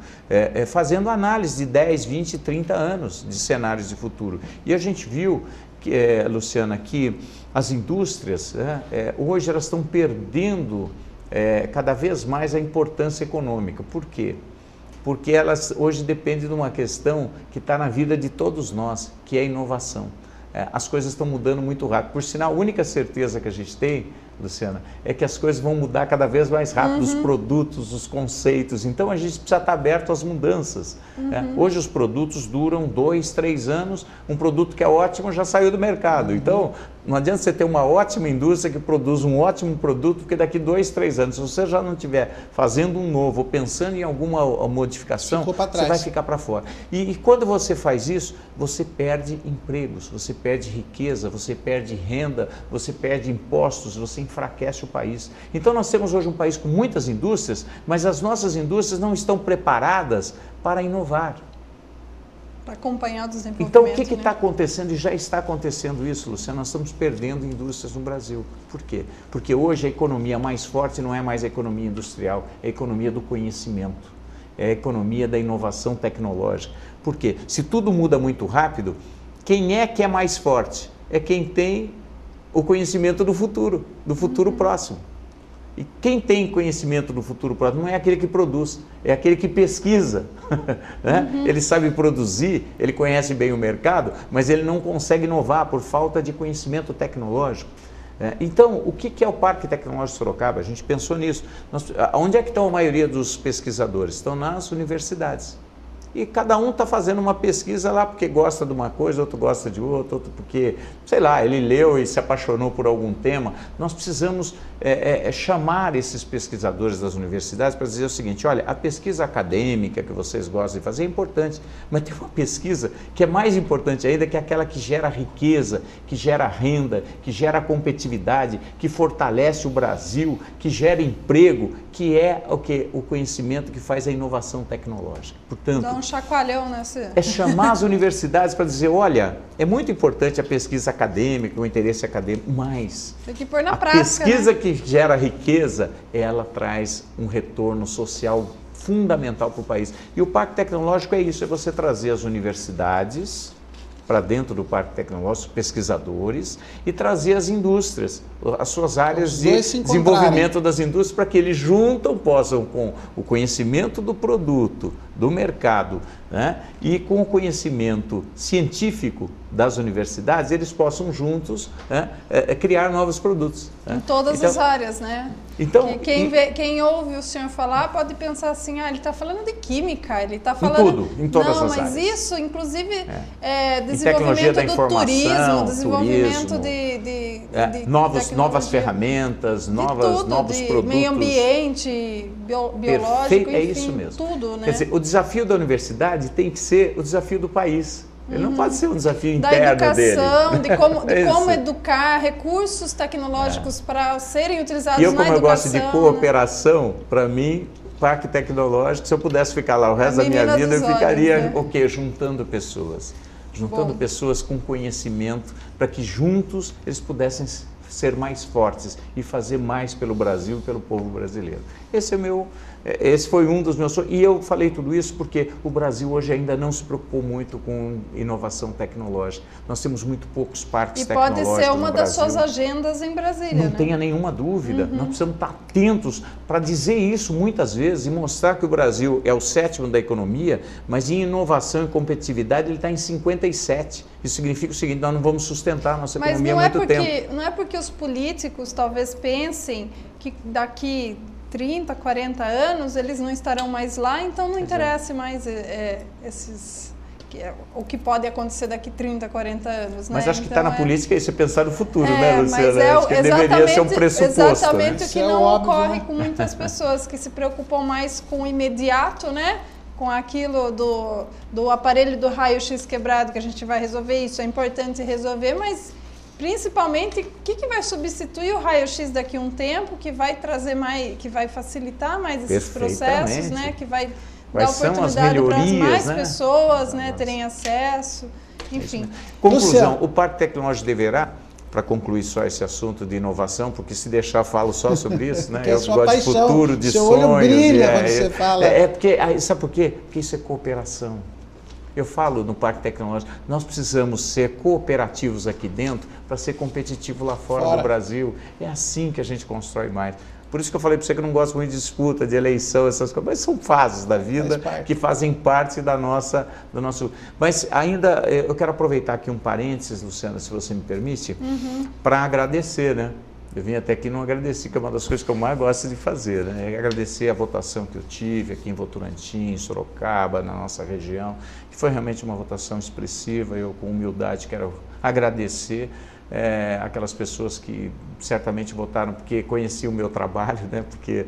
Fazendo análise de 10, 20, 30 anos de cenários de futuro. E a gente viu, Luciana, que as indústrias, hoje elas estão perdendo cada vez mais a importância econômica. Por quê? Porque elas hoje dependem de uma questão que está na vida de todos nós, que é a inovação. As coisas estão mudando muito rápido. Por sinal, a única certeza que a gente tem, Luciana, é que as coisas vão mudar cada vez mais rápido, os produtos, os conceitos. Então, a gente precisa estar aberto às mudanças. Hoje, os produtos duram 2, 3 anos. Um produto que é ótimo já saiu do mercado. Então, não adianta você ter uma ótima indústria que produz um ótimo produto, porque daqui 2, 3 anos, se você já não estiver fazendo um novo, ou pensando em alguma modificação, você vai ficar para fora. E quando você faz isso, você perde empregos, você perde riqueza, você perde renda, você perde impostos, você enfraquece o país. Então nós temos hoje um país com muitas indústrias, mas as nossas indústrias não estão preparadas para inovar. Para acompanhar o desenvolvimento. Então, o que está acontecendo? E já está acontecendo isso, Luciano. Nós estamos perdendo indústrias no Brasil. Por quê? Porque hoje a economia mais forte não é mais a economia industrial, é a economia do conhecimento, é a economia da inovação tecnológica. Por quê? Se tudo muda muito rápido, quem é que é mais forte? É quem tem o conhecimento do futuro próximo. E quem tem conhecimento do futuro próximo não é aquele que produz, é aquele que pesquisa. Né? Ele sabe produzir, ele conhece bem o mercado, mas ele não consegue inovar por falta de conhecimento tecnológico. Então, o que é o Parque Tecnológico Sorocaba? A gente pensou nisso. Onde é que estão a maioria dos pesquisadores? Estão nas universidades. E cada um está fazendo uma pesquisa lá porque gosta de uma coisa, outro gosta de outra, outro porque, sei lá, ele leu e se apaixonou por algum tema. Nós precisamos chamar esses pesquisadores das universidades para dizer o seguinte: olha, a pesquisa acadêmica que vocês gostam de fazer é importante, mas tem uma pesquisa que é mais importante ainda, que é aquela que gera riqueza, que gera renda, que gera competitividade, que fortalece o Brasil, que gera emprego, que é o quê? O conhecimento que faz a inovação tecnológica. Portanto, dá um chacoalhão nessa... É chamar as universidades para dizer, olha, é muito importante a pesquisa acadêmica, o interesse acadêmico, mas tem que pôr na prática, pesquisa, né? Que gera riqueza, ela traz um retorno social fundamental para o país. E o Parque Tecnológico é isso, é você trazer as universidades para dentro do Parque Tecnológico, pesquisadores, e trazer as indústrias, as suas áreas de desenvolvimento das indústrias, para que eles possam, com o conhecimento do produto, do mercado, né, e com o conhecimento científico das universidades, eles possam juntos, né, criar novos produtos. Né? Em todas as áreas, né? Então, quem ouve o senhor falar pode pensar assim, ele está falando de química, ele está falando... em todas as áreas. Não, mas isso, inclusive, desenvolvimento do turismo, desenvolvimento novas ferramentas, novos produtos. Meio ambiente, biológico, enfim, é isso mesmo. Tudo, né? Quer dizer, o desafio da universidade tem que ser o desafio do país. Ele não pode ser um desafio interno dele. Da educação, de como educar, recursos tecnológicos para serem utilizados na educação. E eu gosto de cooperação, para mim, Parque Tecnológico, se eu pudesse ficar lá o resto da minha vida, eu ficaria o quê? Juntando pessoas. Juntando pessoas com conhecimento, para que juntos eles pudessem ser mais fortes e fazer mais pelo Brasil e pelo povo brasileiro. Esse foi um dos meus sonhos. E eu falei tudo isso porque o Brasil hoje ainda não se preocupou muito com inovação tecnológica. Nós temos muito poucos parques tecnológicos no Brasil. E pode ser uma das suas agendas em Brasília, Não tenha nenhuma dúvida. Nós precisamos estar atentos para dizer isso muitas vezes e mostrar que o Brasil é o 7º da economia, mas em inovação e competitividade ele está em 57. Isso significa o seguinte: nós não vamos sustentar a nossa economia há muito tempo. Não é porque os políticos talvez pensem que daqui 30, 40 anos eles não estarão mais lá, então não interessa mais o que pode acontecer daqui 30, 40 anos. Mas né? acho que está na política isso, é pensar no futuro, né, Luciana? Acho que deveria ser um pressuposto. Exatamente, né? O que não ocorre com muitas pessoas que se preocupam mais com o imediato, né? Com aquilo do aparelho do raio-x quebrado, que a gente vai resolver, isso é importante resolver, mas principalmente o que vai substituir o raio-x daqui a um tempo, que vai trazer mais, que vai facilitar mais esses processos, né? Que vai dar oportunidade para as mais pessoas, né, terem acesso, enfim. Conclusão, o Parque Tecnológico deverá, para concluir só esse assunto de inovação, porque se deixar falo só sobre isso, né? Eu gosto de futuro, de sonhos. Seu olho brilha quando você fala. Sabe por quê? Porque isso é cooperação. Eu falo no Parque Tecnológico, nós precisamos ser cooperativos aqui dentro para ser competitivo lá fora do Brasil. É assim que a gente constrói mais. Por isso que eu falei para você que eu não gosto muito de disputa, de eleição, essas coisas, mas são fases da vida que fazem parte do nosso... Mas ainda, eu quero aproveitar aqui um parênteses, Luciana, se você me permite, para agradecer, né? Eu vim até aqui e não agradeci, que é uma das coisas que eu mais gosto de fazer, né? É agradecer a votação que eu tive aqui em Votorantim, em Sorocaba, na nossa região, que foi realmente uma votação expressiva. Eu, com humildade, quero agradecer aquelas pessoas que certamente votaram porque conheciam o meu trabalho, né? Porque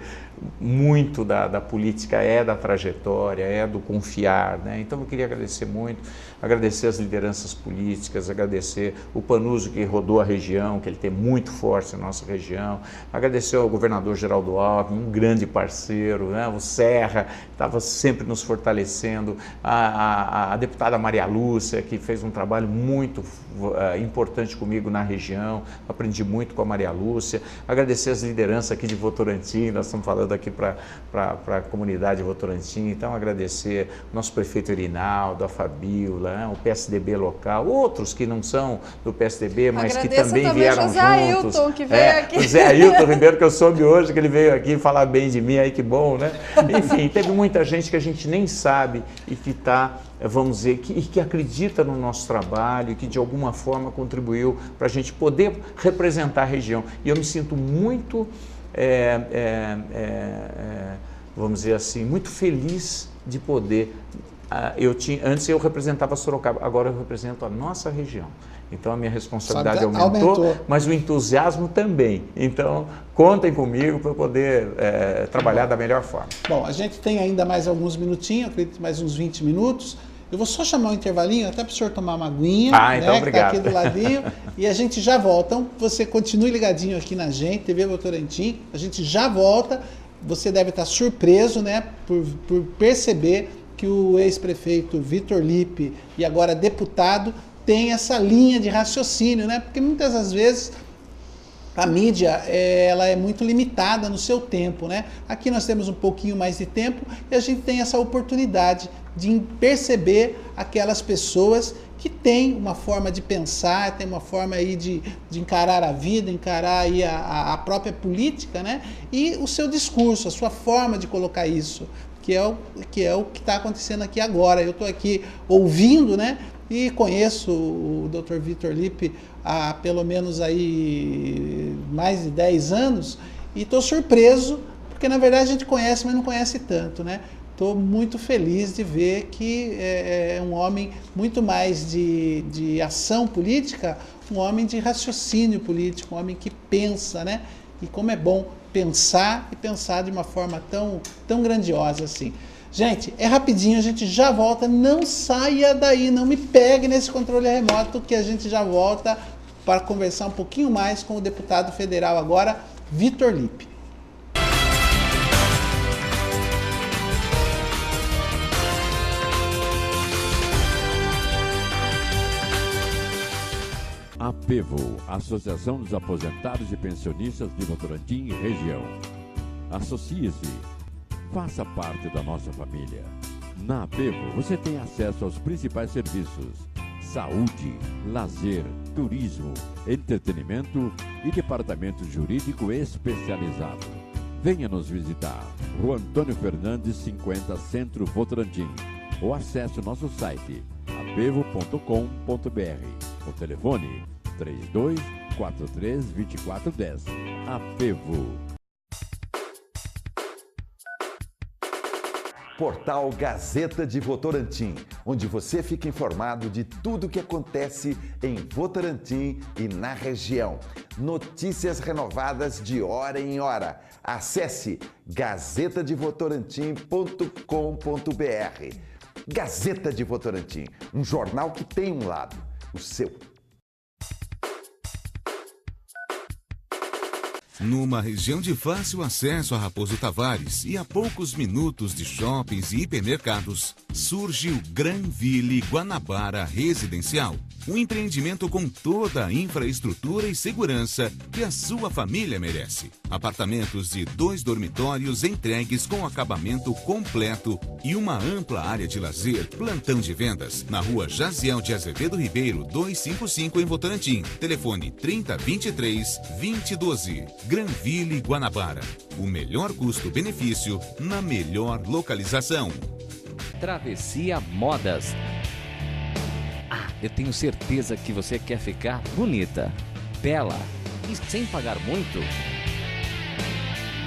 muito da política é da trajetória, é do confiar, né? Então eu queria agradecer muito, agradecer as lideranças políticas, agradecer o Panuso que rodou a região, que ele tem muito forte na nossa região, agradecer ao governador Geraldo Alckmin, um grande parceiro, né? O Serra estava sempre nos fortalecendo, a deputada Maria Lúcia, que fez um trabalho muito importante comigo na região, aprendi muito com a Maria Lúcia, agradecer as lideranças aqui de Votorantim, nós estamos falando aqui para a comunidade de Votorantim, então agradecer o nosso prefeito Irinaldo, a Fabíola, né, o PSDB local, outros que não são do PSDB, mas que também vieram juntos. Ailton, que veio aqui. O Zé Ailton Ribeiro, que eu soube hoje que ele veio aqui falar bem de mim, aí que bom, né? Enfim, teve muita gente que a gente nem sabe e que está, vamos dizer, que acredita no nosso trabalho e que de alguma forma contribuiu para a gente poder representar a região. E eu me sinto muito, vamos dizer assim, muito feliz de poder. Antes eu representava Sorocaba, agora eu represento a nossa região. Então a minha responsabilidade aumentou, mas o entusiasmo também. Então contem comigo para eu poder trabalhar da melhor forma. Bom, a gente tem ainda mais alguns minutinhos, acredito mais uns 20 minutos. Eu vou só chamar um intervalinho, até para o senhor tomar uma aguinha, então obrigado. Que está aqui do ladinho, e a gente já volta. Então você continue ligadinho aqui na gente, TV Votorantim, a gente já volta. Você deve estar surpreso, né, por perceber que o ex-prefeito Vitor Lippe, e agora deputado, tem essa linha de raciocínio, né? Porque muitas das vezes a mídia ela é muito limitada no seu tempo, né? Aqui nós temos um pouquinho mais de tempo e a gente tem essa oportunidade de perceber aquelas pessoas que têm uma forma de pensar, tem uma forma aí de encarar a vida, encarar aí a própria política, né? E o seu discurso, a sua forma de colocar isso, que é o que está acontecendo aqui agora. Eu estou aqui ouvindo, né? E conheço o Dr. Vitor Lippe há pelo menos aí mais de 10 anos e estou surpreso, porque na verdade a gente conhece, mas não conhece tanto, né? Estou muito feliz de ver que é um homem muito mais de ação política, um homem de raciocínio político, um homem que pensa, né? E como é bom pensar e pensar de uma forma tão grandiosa assim. Gente, é rapidinho, a gente já volta, não saia daí, não me pegue nesse controle remoto que a gente já volta para conversar um pouquinho mais com o deputado federal agora, Vitor Lippe. APEVO, Associação dos Aposentados e Pensionistas de Votorantim e Região. Associe-se. Faça parte da nossa família. Na APEVO, você tem acesso aos principais serviços: saúde, lazer, turismo, entretenimento e departamento jurídico especializado. Venha nos visitar. Rua Antônio Fernandes, 50, Centro, Votorantim. Ou acesse o nosso site apevo.com.br. O telefone 3243-2410. APEVO. Portal Gazeta de Votorantim, onde você fica informado de tudo o que acontece em Votorantim e na região. Notícias renovadas de hora em hora. Acesse gazetadevotorantim.com.br. Gazeta de Votorantim, um jornal que tem um lado, o seu. Numa região de fácil acesso a Raposo Tavares e a poucos minutos de shoppings e hipermercados, surge o Granville Guanabara Residencial. Um empreendimento com toda a infraestrutura e segurança que a sua família merece. Apartamentos de 2 dormitórios entregues com acabamento completo e uma ampla área de lazer, plantão de vendas, na rua Jaziel de Azevedo Ribeiro, 255 em Votorantim. Telefone 3023-2012. Granville Guanabara. O melhor custo-benefício na melhor localização. Travessia Modas. Eu tenho certeza que você quer ficar bonita, bela e sem pagar muito.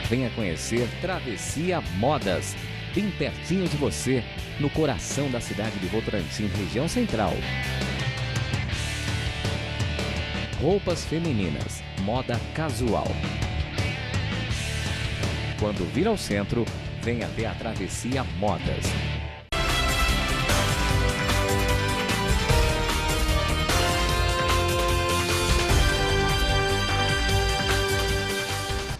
Venha conhecer Travessia Modas, bem pertinho de você, no coração da cidade de Votorantim, região central. Roupas femininas, moda casual. Quando vir ao centro, vem até a Travessia Modas.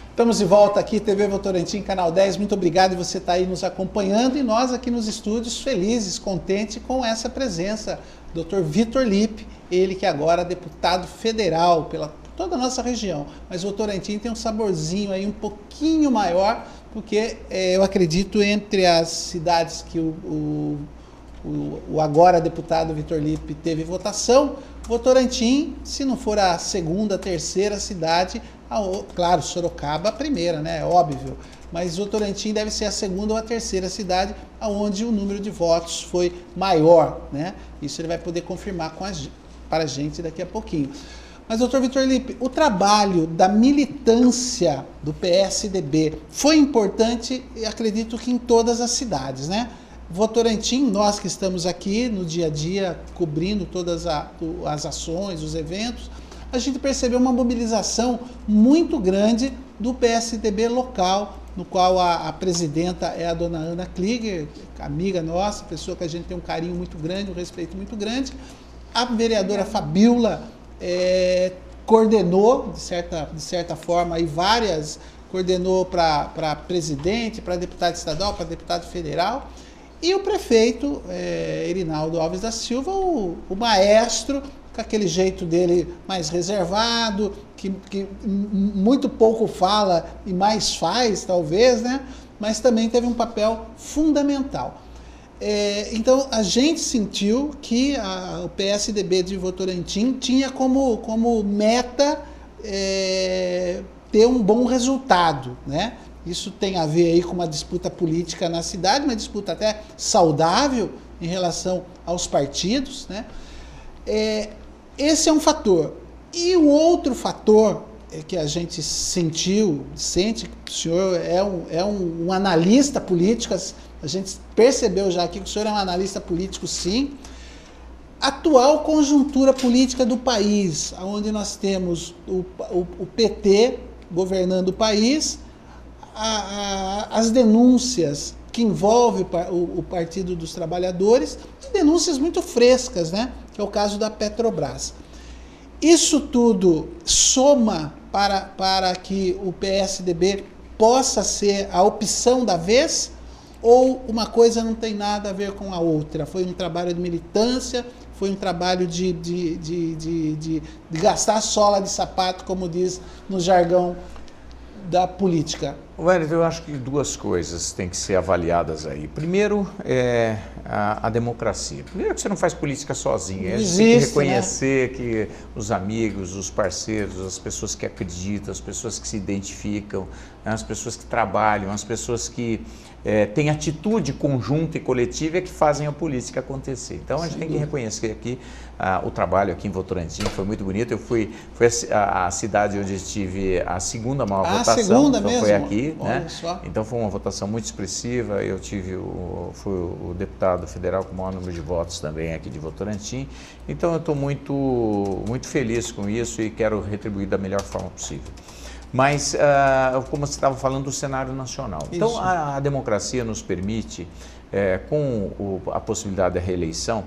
Estamos de volta aqui, TV Votorantim, Canal 10. Muito obrigado e você está aí nos acompanhando. E nós aqui nos estúdios felizes, contentes com essa presença. Dr. Vitor Lippe, ele que agora é deputado federal pela toda a nossa região. Mas Votorantim tem um saborzinho aí um pouquinho maior, porque eu acredito entre as cidades que o agora deputado Vitor Lippe teve votação, Votorantim, se não for a segunda, terceira cidade, claro, Sorocaba a primeira, né? É óbvio. Mas Votorantim deve ser a segunda ou a terceira cidade onde o número de votos foi maior, né? Isso ele vai poder confirmar para a gente daqui a pouquinho. Mas, doutor Vitor Lippe, o trabalho da militância do PSDB foi importante, acredito que em todas as cidades, né? Votorantim, nós que estamos aqui no dia a dia, cobrindo todas as ações, os eventos, a gente percebeu uma mobilização muito grande do PSDB local, no qual a presidenta é a dona Ana Klieger, amiga nossa, pessoa que a gente tem um carinho muito grande, um respeito muito grande. A vereadora Fabiola coordenou, de certa forma, aí coordenou para presidente, para deputado estadual, para deputado federal. E o prefeito, Erinaldo Alves da Silva, o maestro, com aquele jeito dele mais reservado, que muito pouco fala e mais faz, talvez, né? Mas também teve um papel fundamental. Então, a gente sentiu que o PSDB de Votorantim tinha como meta ter um bom resultado, né? Isso tem a ver aí com uma disputa política na cidade, uma disputa até saudável em relação aos partidos, né? Esse é um fator. E o outro fator que a gente sente que o senhor é um analista político, a gente percebeu já aqui que o senhor é um analista político, sim. Atual conjuntura política do país, onde nós temos o PT governando o país, as denúncias que envolvem o Partido dos Trabalhadores, denúncias muito frescas, né? Que é o caso da Petrobras. Isso tudo soma para que o PSDB possa ser a opção da vez, ou uma coisa não tem nada a ver com a outra? Foi um trabalho de militância, foi um trabalho de gastar sola de sapato, como diz no jargão da política? Wellington, eu acho que duas coisas têm que ser avaliadas aí. Primeiro, a democracia. Primeiro que você não faz política sozinho. A gente tem que reconhecer, né, que os amigos, os parceiros, as pessoas que acreditam, as pessoas que se identificam, as pessoas que trabalham, as pessoas que têm atitude conjunta e coletiva que fazem a política acontecer. Então, a gente tem que reconhecer aqui o trabalho aqui em Votorantim, foi muito bonito. Foi a cidade onde tive a segunda maior votação. Segunda então mesmo? Foi aqui, né? Só. Então foi uma votação muito expressiva. Eu fui o deputado federal com o maior número de votos também aqui de Votorantim. Então eu estou muito feliz com isso e quero retribuir da melhor forma possível. Mas, como você estava falando, do cenário nacional. Então, a democracia nos permite, com a possibilidade da reeleição,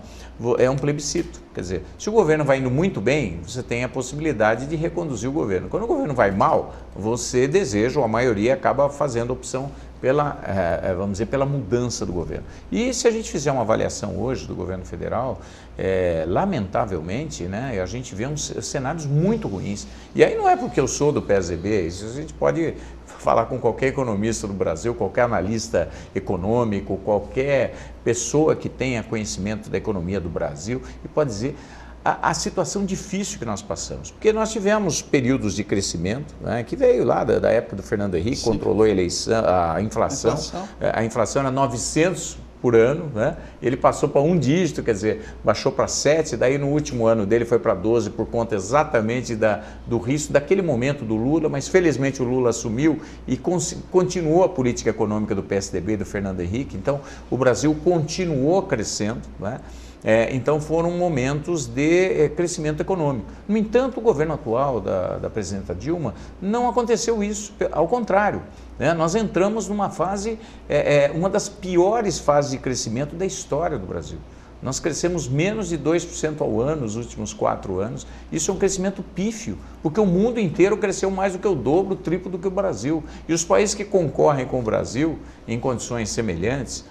é um plebiscito. Quer dizer, se o governo vai indo muito bem, você tem a possibilidade de reconduzir o governo. Quando o governo vai mal, você deseja, ou a maioria acaba fazendo opção vamos dizer, pela mudança do governo. E se a gente fizer uma avaliação hoje do governo federal, lamentavelmente, né, a gente vê uns cenários muito ruins. E aí não é porque eu sou do PSDB, isso a gente pode falar com qualquer economista do Brasil, qualquer analista econômico, qualquer pessoa que tenha conhecimento da economia do Brasil, e pode dizer a situação difícil que nós passamos. Porque nós tivemos períodos de crescimento, né, que veio lá da época do Fernando Henrique, controlou a inflação. A inflação era 900 por ano, né? Ele passou para um dígito, quer dizer, baixou para 7, daí no último ano dele foi para 12 por conta exatamente do risco daquele momento do Lula, mas felizmente o Lula assumiu e continuou a política econômica do PSDB, do Fernando Henrique. Então o Brasil continuou crescendo, né? Então foram momentos de crescimento econômico. No entanto, o governo atual da presidenta Dilma não aconteceu isso, ao contrário. Nós entramos numa fase, uma das piores fases de crescimento da história do Brasil. Nós crescemos menos de 2% ao ano nos últimos 4 anos. Isso é um crescimento pífio, porque o mundo inteiro cresceu mais do que o dobro, o triplo do que o Brasil. E os países que concorrem com o Brasil, em condições semelhantes,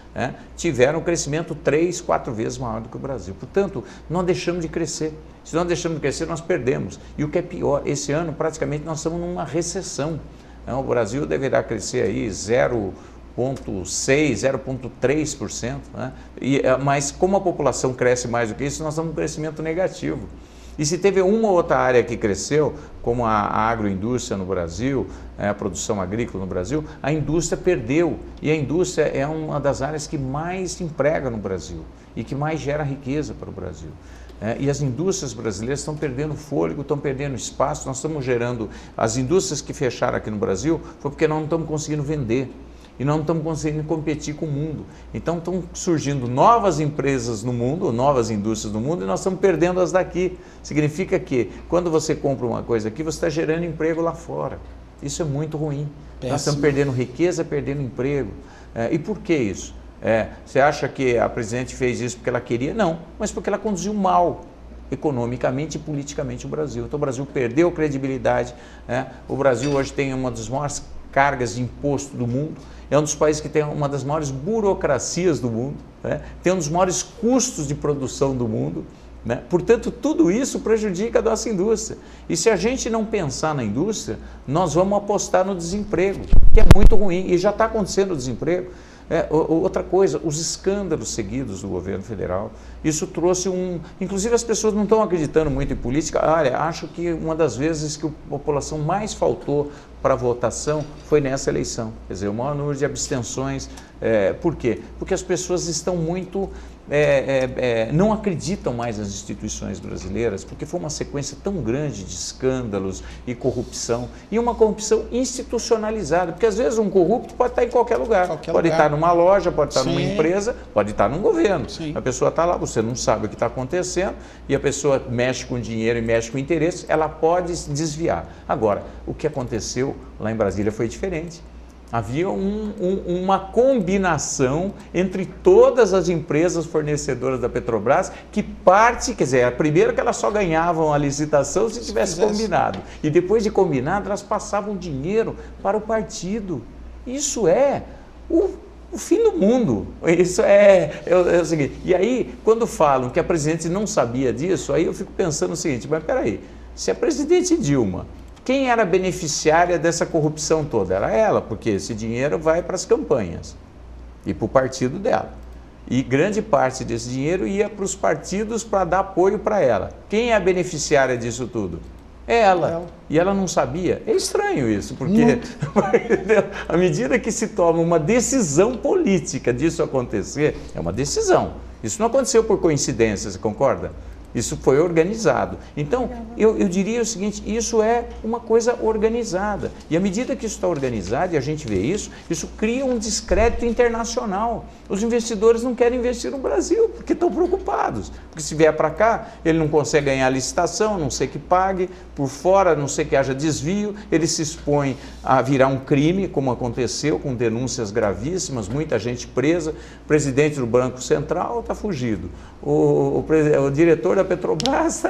tiveram um crescimento 3, 4 vezes maior do que o Brasil. Portanto, nós deixamos de crescer. Se nós deixamos de crescer, nós perdemos. E o que é pior, esse ano praticamente nós estamos numa recessão. O Brasil deverá crescer aí 0,6%, 0,3%, mas como a população cresce mais do que isso, nós estamos com um crescimento negativo. E se teve uma ou outra área que cresceu, como a agroindústria no Brasil, a produção agrícola no Brasil, a indústria perdeu. E a indústria é uma das áreas que mais emprega no Brasil e que mais gera riqueza para o Brasil. E as indústrias brasileiras estão perdendo fôlego, estão perdendo espaço. Nós estamos gerando... As indústrias que fecharam aqui no Brasil foi porque nós não estamos conseguindo vender. E nós não estamos conseguindo competir com o mundo. Então estão surgindo novas empresas no mundo, novas indústrias no mundo, e nós estamos perdendo as daqui. Significa que quando você compra uma coisa aqui, você está gerando emprego lá fora. Isso é muito ruim. Péssimo. Nós estamos perdendo riqueza, perdendo emprego. E por que isso? Você acha que a presidente fez isso porque ela queria? Não, mas porque ela conduziu mal economicamente e politicamente o Brasil. Então o Brasil perdeu credibilidade. O Brasil hoje tem uma das maiores cargas de imposto do mundo. É um dos países que tem uma das maiores burocracias do mundo, tem um dos maiores custos de produção do mundo. Portanto, tudo isso prejudica a nossa indústria. E se a gente não pensar na indústria, nós vamos apostar no desemprego, que é muito ruim. E já está acontecendo o desemprego. Outra coisa, os escândalos seguidos do governo federal, isso trouxe inclusive as pessoas não estão acreditando muito em política. Olha, acho que uma das vezes que a população mais faltou para a votação foi nessa eleição. Quer dizer, o maior número de abstenções. Por quê? Porque as pessoas estão muito... não acreditam mais nas instituições brasileiras, porque foi uma sequência tão grande de escândalos e corrupção, e uma corrupção institucionalizada, porque às vezes um corrupto pode estar em qualquer lugar, pode estar numa loja, pode estar numa empresa, pode estar num governo. Sim. A pessoa está lá, você não sabe o que está acontecendo, e a pessoa mexe com dinheiro e mexe com interesse, ela pode se desviar. Agora, o que aconteceu lá em Brasília foi diferente. Havia uma combinação entre todas as empresas fornecedoras da Petrobras, que quer dizer, a primeira que elas só ganhavam a licitação se tivesse combinado. E depois de combinado, elas passavam dinheiro para o partido. Isso é o fim do mundo. Isso é o seguinte. E aí, quando falam que a presidente não sabia disso, aí eu fico pensando o seguinte, mas peraí, se a presidente Dilma... Quem era beneficiária dessa corrupção toda? Era ela, porque esse dinheiro vai para as campanhas e para o partido dela. E grande parte desse dinheiro ia para os partidos para dar apoio para ela. Quem é a beneficiária disso tudo? Ela. E ela não sabia. É estranho isso, porque à medida que se toma uma decisão política disso acontecer, é uma decisão. Isso não aconteceu por coincidência, você concorda? Isso foi organizado. Então, eu diria o seguinte, isso é uma coisa organizada. E à medida que isso está organizado, e a gente vê isso, isso cria um descrédito internacional. Os investidores não querem investir no Brasil, porque estão preocupados. Porque se vier para cá, ele não consegue ganhar a licitação, não sei que pague, por fora, não sei que haja desvio, ele se expõe a virar um crime, como aconteceu, com denúncias gravíssimas, muita gente presa. O presidente do Banco Central está fugido. O diretor da Petrobras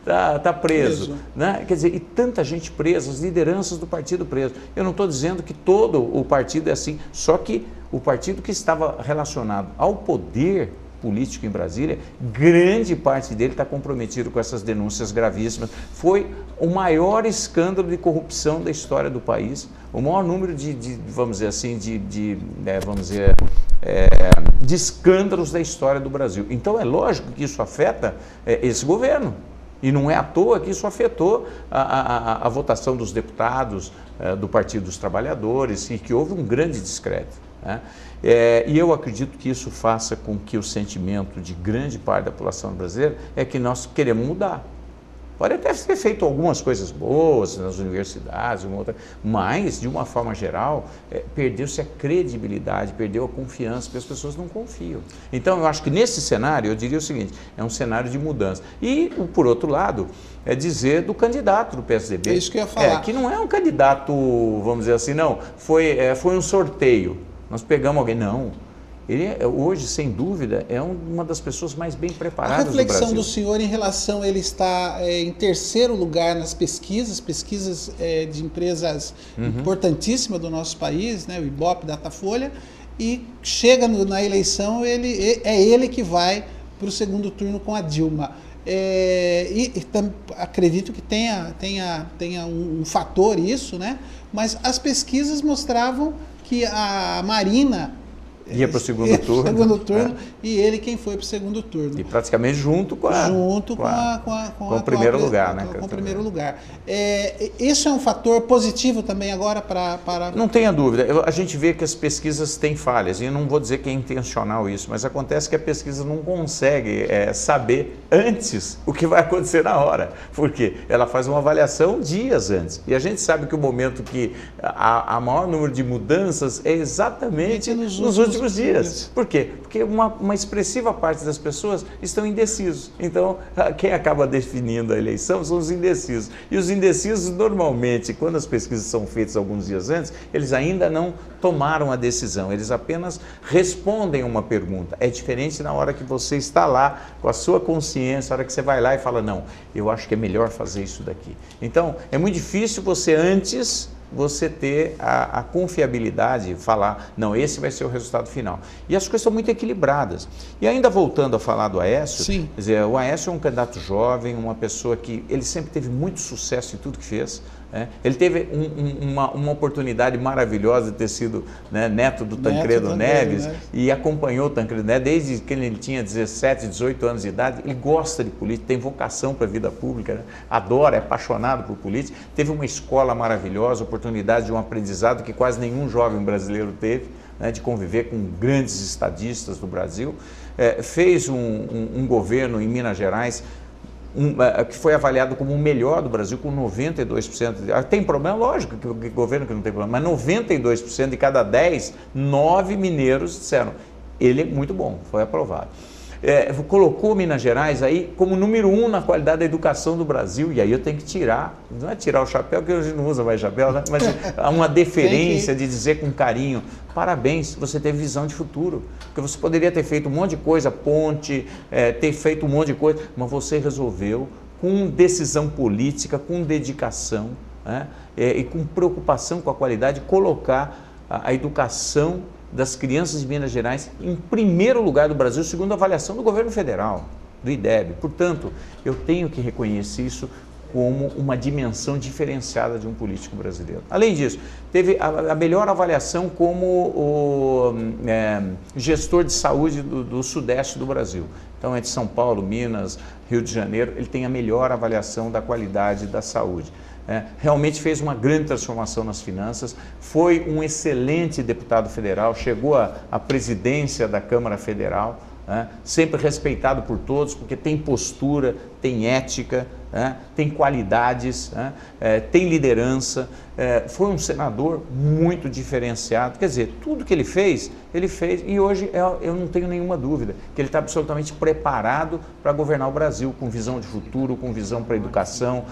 está preso. Né? Quer dizer, e tanta gente presa, as lideranças do partido preso. Eu não estou dizendo que todo o partido é assim, só que o partido que estava relacionado ao poder político em Brasília, grande parte dele está comprometido com essas denúncias gravíssimas. Foi o maior escândalo de corrupção da história do país, o maior número de vamos dizer assim, de escândalos da história do Brasil. Então é lógico que isso afeta esse governo. E não é à toa que isso afetou a votação dos deputados do Partido dos Trabalhadores e que houve um grande descrédito. Né? E eu acredito que isso faça com que o sentimento de grande parte da população brasileira é que nós queremos mudar. Pode até ter feito algumas coisas boas nas universidades, mas, de uma forma geral, perdeu-se a credibilidade, perdeu a confiança, porque as pessoas não confiam. Então, eu acho que nesse cenário, eu diria o seguinte, é um cenário de mudança. E, por outro lado, é dizer do candidato do PSDB. É isso que eu ia falar. Que não é um candidato, vamos dizer assim, não, foi um sorteio, nós pegamos alguém, não. Ele hoje, sem dúvida, é uma das pessoas mais bem preparadas do Brasil. A reflexão do senhor em relação, ele está em terceiro lugar nas pesquisas de empresas importantíssimas do nosso país, né, o Ibope, Datafolha, e chega na eleição, ele que vai para o segundo turno com a Dilma. Acredito que tenha um fator isso, né? Mas as pesquisas mostravam que a Marina ia para o segundo turno. E ele quem foi para o segundo turno. E praticamente junto com o primeiro lugar, né? Com o primeiro lugar. Isso é um fator positivo também agora para... Não tenha dúvida. A gente vê que as pesquisas têm falhas, e eu não vou dizer que é intencional isso, mas acontece que a pesquisa não consegue saber antes o que vai acontecer na hora. Por quê? Ela faz uma avaliação dias antes. E a gente sabe que o momento que há maior número de mudanças é exatamente nos últimos dias. Por quê? Porque uma expressiva parte das pessoas estão indecisos. Então, quem acaba definindo a eleição são os indecisos. E os indecisos, normalmente, quando as pesquisas são feitas alguns dias antes, eles ainda não tomaram a decisão, eles apenas respondem uma pergunta. É diferente na hora que você está lá com a sua consciência, na hora que você vai lá e fala, não, eu acho que é melhor fazer isso daqui. Então, é muito difícil você ter a confiabilidade, falar, não, esse vai ser o resultado final. E as coisas são muito equilibradas. E ainda voltando a falar do Aécio, quer dizer, o Aécio é um candidato jovem, uma pessoa que ele sempre teve muito sucesso em tudo que fez. Ele teve uma oportunidade maravilhosa de ter sido, né, neto do Tancredo Neves, e acompanhou o Tancredo Neves desde que ele tinha 17, 18 anos de idade. Ele gosta de política, tem vocação para a vida pública, né? Adora, é apaixonado por política. Teve uma escola maravilhosa, oportunidade de um aprendizado que quase nenhum jovem brasileiro teve, né, de conviver com grandes estadistas do Brasil. Fez um governo em Minas Gerais que foi avaliado como o melhor do Brasil, com 92%. Tem problema? Lógico que o governo que não tem problema, mas 92% de cada 10, 9 mineiros disseram, ele é muito bom, foi aprovado. Colocou Minas Gerais aí como número 1 na qualidade da educação do Brasil, e aí eu tenho que tirar, não é tirar o chapéu, que hoje não usa mais chapéu, né? Mas uma deferência de dizer com carinho, parabéns, você teve visão de futuro, porque você poderia ter feito um monte de coisa, ponte, ter feito um monte de coisa, mas você resolveu com decisão política, com dedicação, né? E com preocupação com a qualidade, colocar a educação das crianças de Minas Gerais em primeiro lugar do Brasil, segundo a avaliação do governo federal, do IDEB. Portanto, eu tenho que reconhecer isso como uma dimensão diferenciada de um político brasileiro. Além disso, teve a melhor avaliação como o gestor de saúde do sudeste do Brasil. Então, entre São Paulo, Minas, Rio de Janeiro, ele tem a melhor avaliação da qualidade da saúde. Realmente fez uma grande transformação nas finanças, foi um excelente deputado federal, chegou à presidência da Câmara Federal, sempre respeitado por todos, porque tem postura, tem ética, tem qualidades, tem liderança, foi um senador muito diferenciado. Quer dizer, tudo que ele fez, e hoje eu não tenho nenhuma dúvida que ele está absolutamente preparado para governar o Brasil, com visão de futuro, com visão para a educação,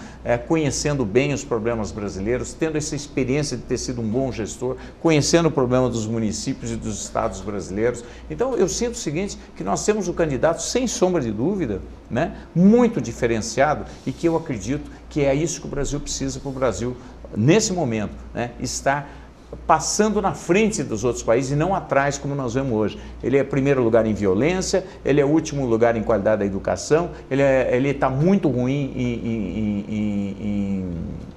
conhecendo bem os problemas brasileiros, tendo essa experiência de ter sido um bom gestor, conhecendo o problema dos municípios e dos estados brasileiros. Então, eu sinto o seguinte, que nós temos um candidato, sem sombra de dúvida, né, muito diferenciado, e que eu acredito que é isso que o Brasil precisa para o Brasil, nesse momento, né, estar passando na frente dos outros países e não atrás, como nós vemos hoje. Ele é primeiro lugar em violência, ele é último lugar em qualidade da educação, ele está muito ruim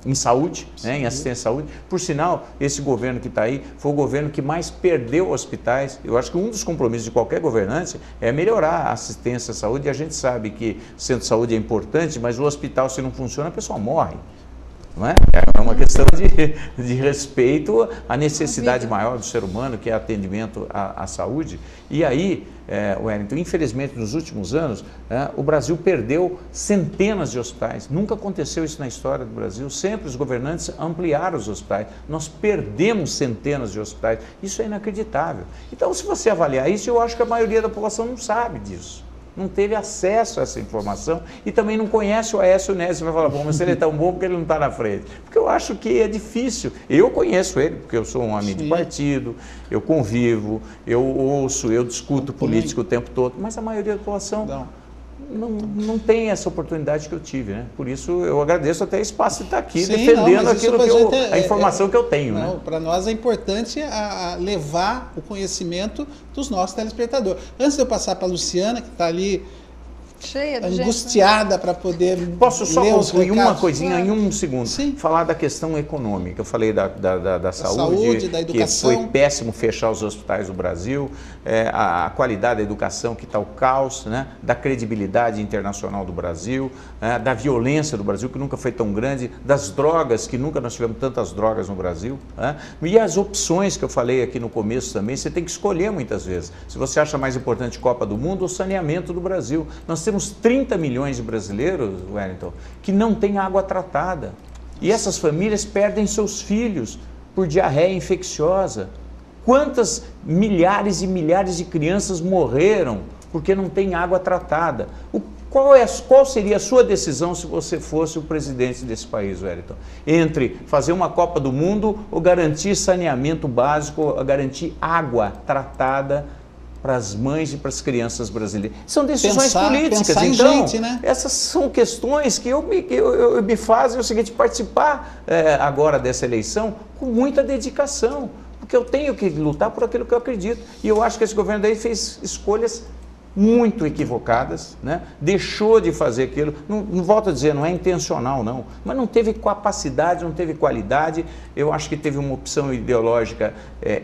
em saúde, né, em assistência à saúde. Por sinal, esse governo que está aí foi o governo que mais perdeu hospitais. Eu acho que um dos compromissos de qualquer governante é melhorar a assistência à saúde, e a gente sabe que o centro de saúde é importante, mas o hospital, se não funciona, a pessoa morre. Não é? É uma questão de respeito à necessidade maior do ser humano, que é atendimento à saúde. E aí, Wellington, infelizmente, nos últimos anos, o Brasil perdeu centenas de hospitais. Nunca aconteceu isso na história do Brasil. Sempre os governantes ampliaram os hospitais. Nós perdemos centenas de hospitais. Isso é inacreditável. Então, se você avaliar isso, eu acho que a maioria da população não sabe disso. Não teve acesso a essa informação e também não conhece o Aécio Neves. Você vai falar, bom, mas ele é tão bom porque ele não está na frente. Porque eu acho que é difícil. Eu conheço ele, porque eu sou um amigo de partido, eu convivo, eu ouço, eu discuto política o tempo todo, mas a maioria da população não tem essa oportunidade que eu tive, né? Por isso eu agradeço até o espaço de estar aqui defendendo aquilo que a informação que eu tenho. Né? Para nós é importante levar o conhecimento dos nossos telespectadores. Antes de eu passar para a Luciana, que está ali cheia de angustiada para poder Posso só concluir uma coisinha claro. Em um segundo? Sim. Falar da questão econômica. Eu falei da saúde, da educação. Que foi péssimo fechar os hospitais do Brasil, a qualidade da educação que está o caos, né? Da credibilidade internacional do Brasil, da violência do Brasil, que nunca foi tão grande, das drogas, que nunca nós tivemos tantas drogas no Brasil. Né? E as opções que eu falei aqui no começo também, você tem que escolher muitas vezes. Se você acha mais importante Copa do Mundo ou saneamento do Brasil. Nós temos 30 milhões de brasileiros, Wellington, que não têm água tratada. E essas famílias perdem seus filhos por diarreia infecciosa. Quantas milhares e milhares de crianças morreram porque não tem água tratada? Qual seria a sua decisão se você fosse o presidente desse país, Wellington? Entre fazer uma Copa do Mundo ou garantir saneamento básico, ou garantir água tratada para as mães e para as crianças brasileiras? São decisões políticas. Então, gente, né? Essas são questões que me fazem o seguinte, participar agora dessa eleição com muita dedicação, porque eu tenho que lutar por aquilo que eu acredito. E eu acho que esse governo daí fez escolhas muito equivocadas, né? Deixou de fazer aquilo, não volto a dizer, não é intencional não, mas não teve capacidade, não teve qualidade. Eu acho que teve uma opção ideológica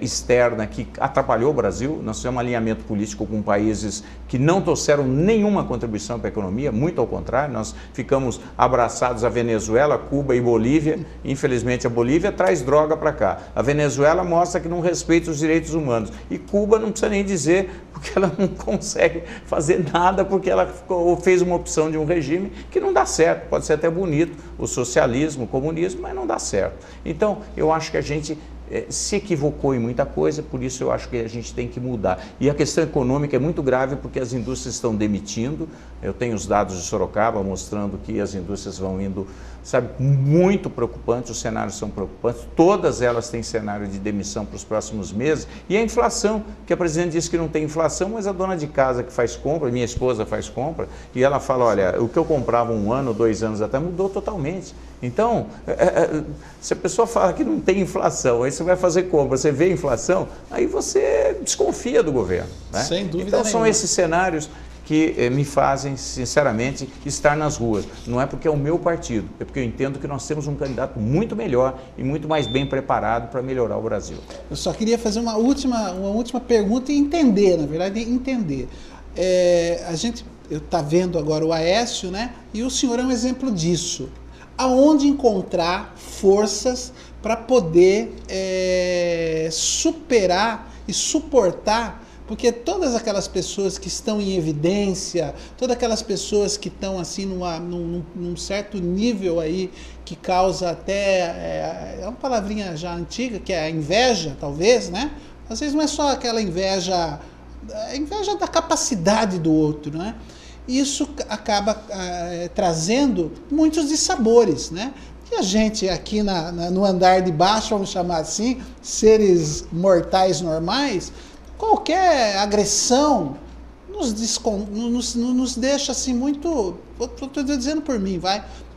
externa que atrapalhou o Brasil. Nós tivemos um alinhamento político com países que não trouxeram nenhuma contribuição para a economia, muito ao contrário, nós ficamos abraçados a Venezuela, Cuba e Bolívia. Infelizmente a Bolívia traz droga para cá, a Venezuela mostra que não respeita os direitos humanos e Cuba não precisa nem dizer, porque ela não consegue fazer nada, porque ela fez uma opção de um regime que não dá certo. Pode ser até bonito o socialismo, o comunismo, mas não dá certo. Então, eu acho que a gente se equivocou em muita coisa, por isso eu acho que a gente tem que mudar. E a questão econômica é muito grave porque as indústrias estão demitindo. Eu tenho os dados de Sorocaba mostrando que as indústrias vão indo, sabe, muito preocupantes, os cenários são preocupantes, todas elas têm cenário de demissão para os próximos meses. E a inflação, que a presidente disse que não tem inflação, mas a dona de casa que faz compra, minha esposa faz compra, e ela fala, olha, o que eu comprava 1 ano, 2 anos atrás, mudou totalmente. Então, se a pessoa fala que não tem inflação, aí você vai fazer compra, você vê a inflação, aí você desconfia do governo. Né? Sem dúvida nenhuma. Então, são esses cenários que me fazem, sinceramente, estar nas ruas. Não é porque é o meu partido, é porque eu entendo que nós temos um candidato muito melhor e muito mais bem preparado para melhorar o Brasil. Eu só queria fazer uma última pergunta e entender, na verdade, entender. A gente está vendo agora o Aécio, né? E o senhor é um exemplo disso. Aonde encontrar forças para poder superar e suportar, porque todas aquelas pessoas que estão em evidência, todas aquelas pessoas que estão assim num certo nível aí que causa até, é uma palavrinha já antiga, que é a inveja, talvez, né? Às vezes não é só aquela inveja, a inveja da capacidade do outro, né? Isso acaba trazendo muitos dissabores, né? E a gente aqui no andar de baixo, vamos chamar assim, seres mortais normais, qualquer agressão nos deixa assim muito, estou dizendo por mim,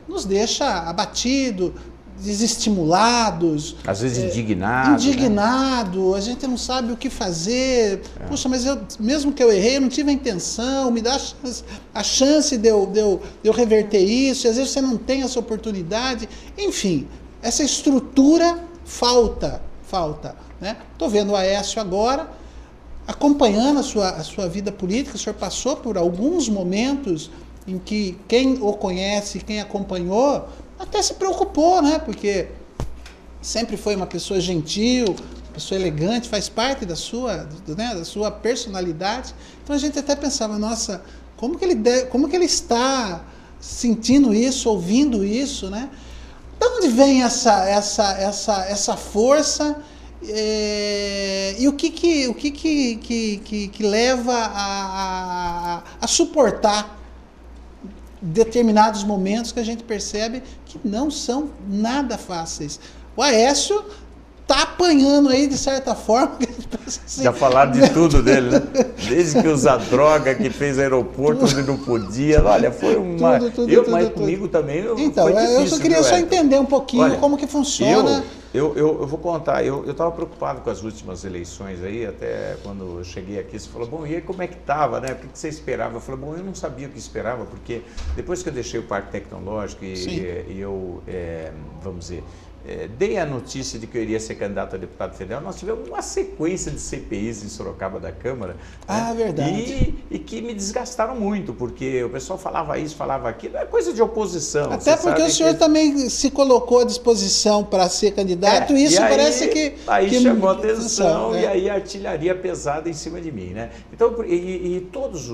nos deixa abatido, desestimulados. Às vezes indignados. Indignado, né? A gente não sabe o que fazer. Puxa, mas mesmo que eu errei, eu não tive a intenção, me dá a chance de eu reverter isso, e às vezes você não tem essa oportunidade. Enfim, essa estrutura falta. Né? Estou vendo o Aécio agora, acompanhando a sua vida política. O senhor passou por alguns momentos em que quem o conhece, quem acompanhou, até se preocupou, né? Porque sempre foi uma pessoa gentil, pessoa elegante, faz parte da sua personalidade. Então a gente até pensava, nossa, como que ele está sentindo isso, ouvindo isso, né? De onde vem essa força e o que leva a suportar determinados momentos que a gente percebe que não são nada fáceis. O Aécio tá apanhando aí de certa forma. Assim, já falaram de tudo dele, né? Desde que usa droga, que fez aeroporto onde não podia. Olha, foi uma... Mas comigo também então, foi difícil. Eu só queria só entender um pouquinho como que funciona. Eu vou contar, eu estava preocupado com as últimas eleições aí, até quando eu cheguei aqui, você falou, bom, e aí como é que estava, né? O que você esperava? Eu falei, bom, eu não sabia o que esperava, porque depois que eu deixei o Parque Tecnológico e eu, vamos dizer, dei a notícia de que eu iria ser candidato a deputado federal, nós tivemos uma sequência de CPIs em Sorocaba da Câmara. Ah, né? Verdade. E que me desgastaram muito, porque o pessoal falava isso, falava aquilo, é coisa de oposição. Até porque o senhor também se colocou à disposição para ser candidato, e isso parece que... Aí chamou a atenção, e aí a artilharia pesada em cima de mim, né? Então, todos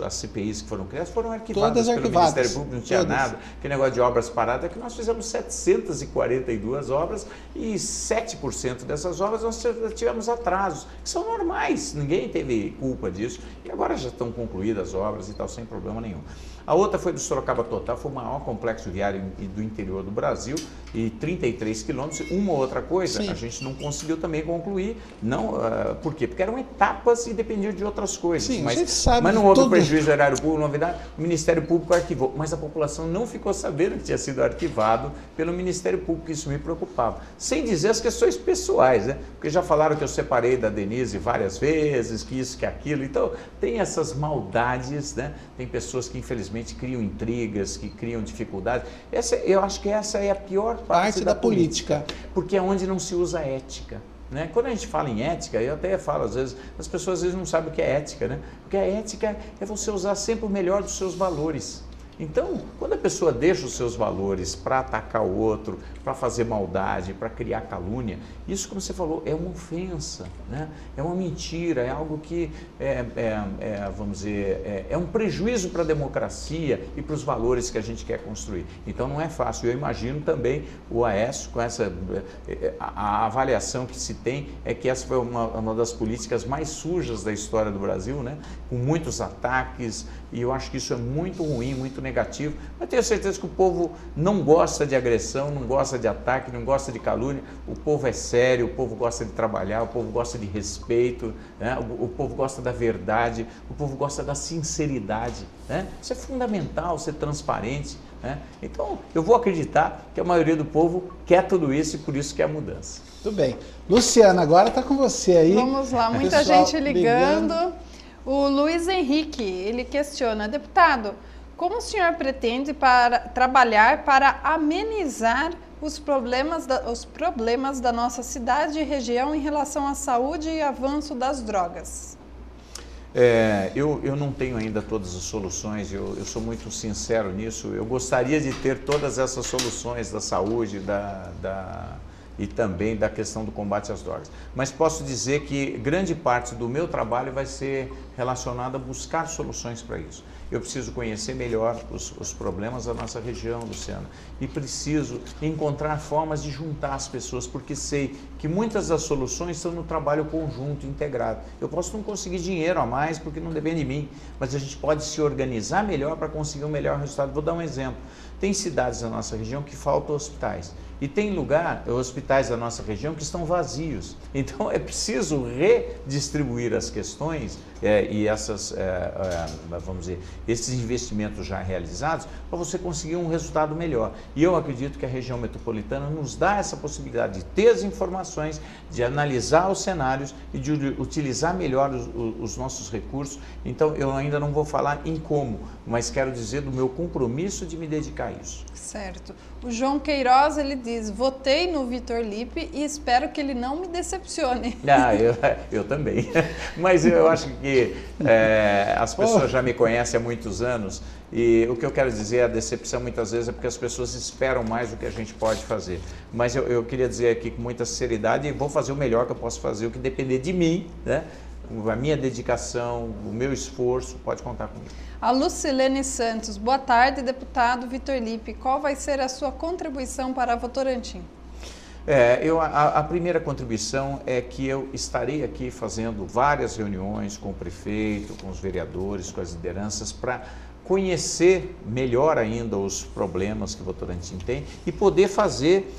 as CPIs que foram criadas foram arquivadas pelo Ministério Público, não tinha nada. Aquele negócio de obras paradas, é que nós fizemos 742 obras e 7% dessas obras nós tivemos atrasos, que são normais, ninguém teve culpa disso, e agora já estão concluídas as obras e tal, sem problema nenhum. A outra foi do Sorocaba Total, foi o maior complexo viário do interior do Brasil, e 33 quilômetros. Uma outra coisa, a gente não conseguiu também concluir, não, por quê? Porque eram etapas e dependiam de outras coisas. Sim, mas não houve prejuízo ao erário público, novidade, o Ministério Público arquivou, mas a população não ficou sabendo que tinha sido arquivado pelo Ministério Público, isso me preocupava. Sem dizer as questões pessoais, né? Porque já falaram que eu separei da Denise várias vezes, que isso, que aquilo, então tem essas maldades, né? Tem pessoas que infelizmente criam intrigas, que criam dificuldades. Eu acho que essa é a pior parte da política, porque é onde não se usa ética. Né? Quando a gente fala em ética, eu até falo, às vezes, as pessoas às vezes não sabem o que é ética, né? Porque a ética é você usar sempre o melhor dos seus valores. Então, quando a pessoa deixa os seus valores para atacar o outro, para fazer maldade, para criar calúnia, isso, como você falou, é uma ofensa, né? É uma mentira, é algo que, vamos dizer, é um prejuízo para a democracia e para os valores que a gente quer construir. Então, não é fácil. Eu imagino também o Aécio, com a avaliação que se tem, é que essa foi uma das políticas mais sujas da história do Brasil, né? Com muitos ataques, e eu acho que isso é muito ruim, muito negativo, mas tenho certeza que o povo não gosta de agressão, não gosta de ataque, não gosta de calúnia. O povo é sério, o povo gosta de trabalhar, o povo gosta de respeito, né? O povo gosta da verdade, o povo gosta da sinceridade, né? Isso é fundamental, ser transparente, né? Então, eu vou acreditar que a maioria do povo quer tudo isso e por isso quer a mudança. Tudo bem. Luciana, agora está com você aí. Vamos lá, muita gente ligando. O Luiz Henrique, ele questiona, deputado, como o senhor pretende trabalhar para amenizar os problemas da nossa cidade e região em relação à saúde e avanço das drogas? Eu não tenho ainda todas as soluções, eu sou muito sincero nisso. Eu gostaria de ter todas essas soluções da saúde, e também da questão do combate às drogas. Mas posso dizer que grande parte do meu trabalho vai ser relacionada a buscar soluções para isso. Eu preciso conhecer melhor os problemas da nossa região, Luciana, e preciso encontrar formas de juntar as pessoas, porque sei que muitas das soluções estão no trabalho conjunto, integrado. Eu posso não conseguir dinheiro a mais, porque não depende de mim, mas a gente pode se organizar melhor para conseguir um melhor resultado. Vou dar um exemplo. Tem cidades na nossa região que faltam hospitais. E tem hospitais da nossa região que estão vazios. Então é preciso redistribuir as questões e vamos dizer, esses investimentos já realizados para você conseguir um resultado melhor. E eu acredito que a região metropolitana nos dá essa possibilidade de ter as informações, de analisar os cenários e de utilizar melhor os nossos recursos. Então eu ainda não vou falar em como, mas quero dizer do meu compromisso de me dedicar a isso. Certo. O João Queiroz, ele diz, votei no Vitor Lippe e espero que ele não me decepcione. Eu também. Mas eu acho que que as pessoas já me conhecem há muitos anos e o que eu quero dizer, a decepção muitas vezes é porque as pessoas esperam mais do que a gente pode fazer. Mas eu queria dizer aqui com muita sinceridade, vou fazer o melhor que eu posso fazer, o que depender de mim, né? A minha dedicação, o meu esforço, pode contar comigo. A Lucilene Santos, boa tarde, deputado Vitor Lippe. Qual vai ser a sua contribuição para a Votorantim? A primeira contribuição é que eu estarei aqui fazendo várias reuniões com o prefeito, com os vereadores, com as lideranças, para conhecer melhor ainda os problemas que o Votorantim tem e poder fazer,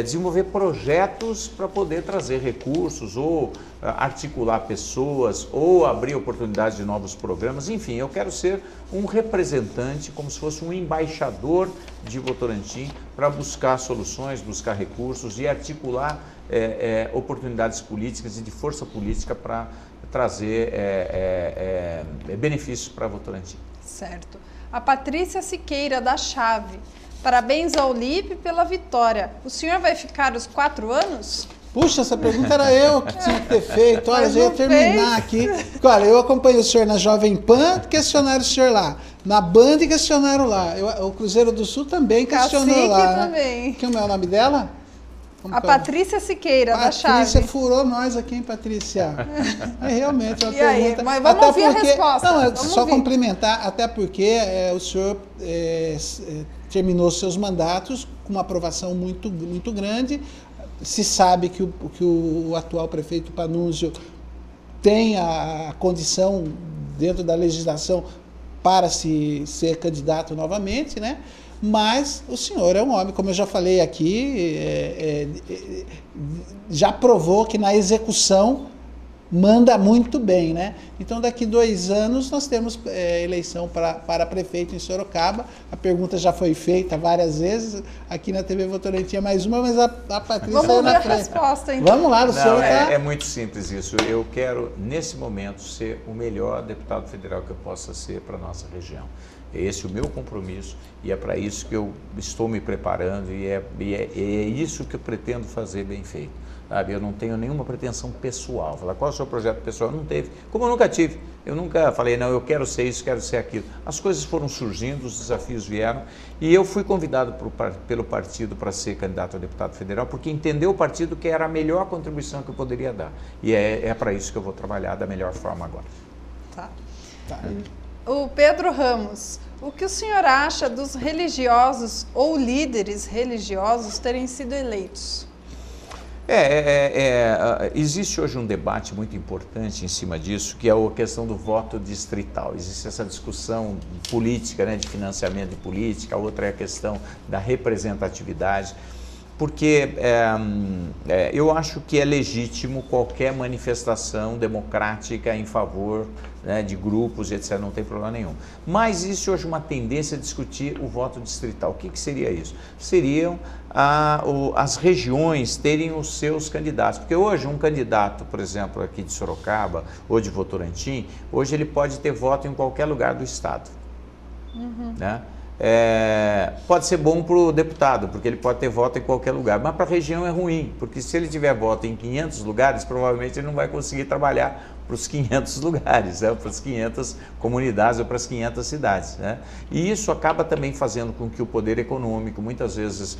desenvolver projetos para poder trazer recursos ou articular pessoas ou abrir oportunidades de novos programas. Enfim, eu quero ser um representante, como se fosse um embaixador de Votorantim para buscar soluções, buscar recursos e articular oportunidades políticas e de força política para trazer benefícios para Votorantim. Certo. A Patrícia Siqueira, da Chave. Parabéns ao Lippe pela vitória. O senhor vai ficar os 4 anos? Puxa, essa pergunta era eu que tinha que ter feito. Olha, já ia terminar aqui. Olha, eu acompanho o senhor na Jovem Pan, questionaram o senhor lá. Na Band, questionaram lá. O Cruzeiro do Sul também questionou lá. Também. Que é o nome dela? A Patrícia Siqueira, da Chave. Patrícia furou nós aqui, hein, Patrícia? É realmente uma pergunta. Aí? Mas vamos ouvir a resposta. Não, só complementar, até porque o senhor terminou seus mandatos com uma aprovação muito, muito grande. Se sabe que o atual prefeito Panunzio tem a condição, dentro da legislação, para ser candidato novamente, né? Mas o senhor é um homem, como eu já falei aqui, já provou que na execução manda muito bem, né? Então, daqui 2 anos, nós temos eleição para prefeito em Sorocaba. A pergunta já foi feita várias vezes aqui na TV Votorantim, mais uma, mas a Patrícia saiu na frente. Vamos ver a resposta, então. Vamos lá, o senhor tá... É muito simples isso. Eu quero, nesse momento, ser o melhor deputado federal que eu possa ser para a nossa região. É esse o meu compromisso e é para isso que eu estou me preparando e é isso que eu pretendo fazer bem feito. Sabe? Eu não tenho nenhuma pretensão pessoal. Falar qual é o seu projeto pessoal? Não teve. Como eu nunca tive. Eu nunca falei, não, eu quero ser isso, quero ser aquilo. As coisas foram surgindo, os desafios vieram e eu fui convidado pelo partido para ser candidato a deputado federal porque entendeu o partido que era a melhor contribuição que eu poderia dar. E é para isso que eu vou trabalhar da melhor forma agora. Tá. O Pedro Ramos, o que o senhor acha dos religiosos ou líderes religiosos terem sido eleitos? Existe hoje um debate muito importante em cima disso, que é a questão do voto distrital. Existe essa discussão política, né, de financiamento de política, a outra é a questão da representatividade, porque eu acho que é legítimo qualquer manifestação democrática em favor, né, de grupos, etc., não tem problema nenhum. Mas existe hoje uma tendência a discutir o voto distrital. O que seria isso? Seriam as regiões terem os seus candidatos, porque hoje um candidato, por exemplo, aqui de Sorocaba ou de Votorantim, hoje ele pode ter voto em qualquer lugar do estado, né? Pode ser bom para o deputado, porque ele pode ter voto em qualquer lugar, mas para a região é ruim, porque se ele tiver voto em 500 lugares, provavelmente ele não vai conseguir trabalhar para os 500 lugares, né? Para as 500 comunidades ou para as 500 cidades, né? E isso acaba também fazendo com que o poder econômico, muitas vezes,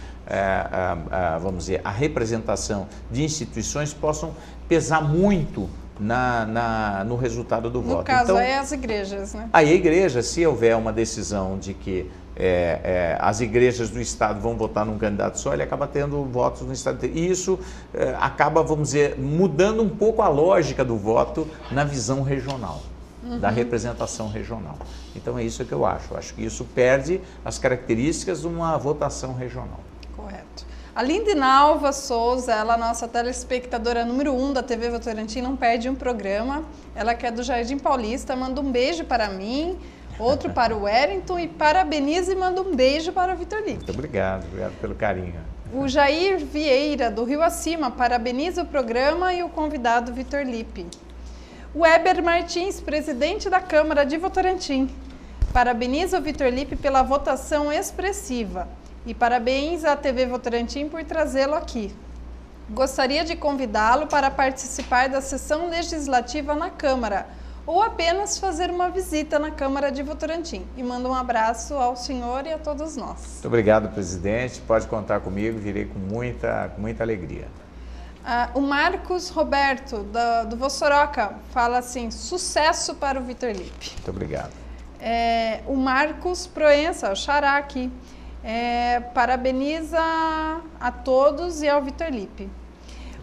vamos dizer, a representação de instituições possam pesar muito no resultado do voto. No caso, então, as igrejas, né? Aí a igreja, se houver uma decisão de que as igrejas do estado vão votar num candidato só, ele acaba tendo votos no estado inteiro. E isso acaba, vamos dizer, mudando um pouco a lógica do voto na visão regional, da representação regional. Então é isso que eu acho. Eu acho que isso perde as características de uma votação regional. Correto. A Lindinalva Souza, ela é nossa telespectadora número 1 da TV Votorantim, não perde um programa. Ela que é do Jardim Paulista, manda um beijo para mim, outro para o Wellington e parabeniza e manda um beijo para o Vitor Lippe. Muito obrigado pelo carinho. O Jair Vieira, do Rio Acima, parabeniza o programa e o convidado Vitor Lippe. O Weber Martins, presidente da Câmara de Votorantim, parabeniza o Vitor Lippe pela votação expressiva. E parabéns à TV Votorantim por trazê-lo aqui. Gostaria de convidá-lo para participar da sessão legislativa na Câmara, ou apenas fazer uma visita na Câmara de Votorantim. E mando um abraço ao senhor e a todos nós. Muito obrigado, presidente. Pode contar comigo, virei com muita alegria. O Marcos Roberto, do Vossoroca, fala assim, sucesso para o Vitor Lippe. Muito obrigado. O Marcos Proença, o Xará aqui, parabeniza a todos e ao Vitor Lippe.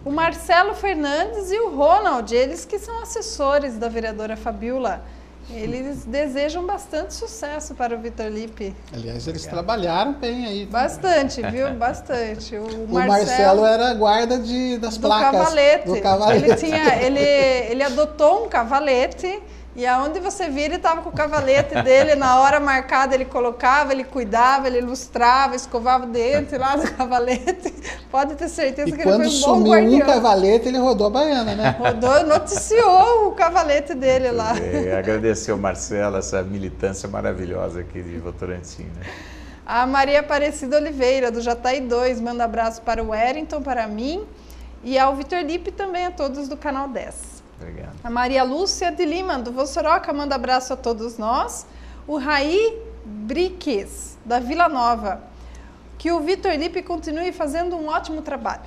O Marcelo Fernandes e o Ronald, eles que são assessores da vereadora Fabiola, eles desejam bastante sucesso para o Vitor Lippe. Aliás, eles trabalharam bem aí. Bastante, viu? Bastante. O Marcelo era guarda das placas. Do cavalete. Ele adotou um cavalete e aonde você vira, ele estava com o cavalete dele, na hora marcada ele colocava, ele cuidava, ele lustrava, escovava o dente lá do cavalete. Pode ter certeza que ele foi um bom guardião. Quando sumiu um cavalete, ele rodou a baiana, né? Rodou, noticiou o cavalete dele lá. Agradecer ao Marcelo essa militância maravilhosa aqui de Votorantim, né? A Maria Aparecida Oliveira, do Jataí 2, manda abraço para o Wellington, para mim, e ao Vitor Lippe também, a todos do Canal 10. Obrigado. A Maria Lúcia de Lima, do Vossoroca, manda abraço a todos nós. O Raí Briques, da Vila Nova, que o Vitor Lippe continue fazendo um ótimo trabalho.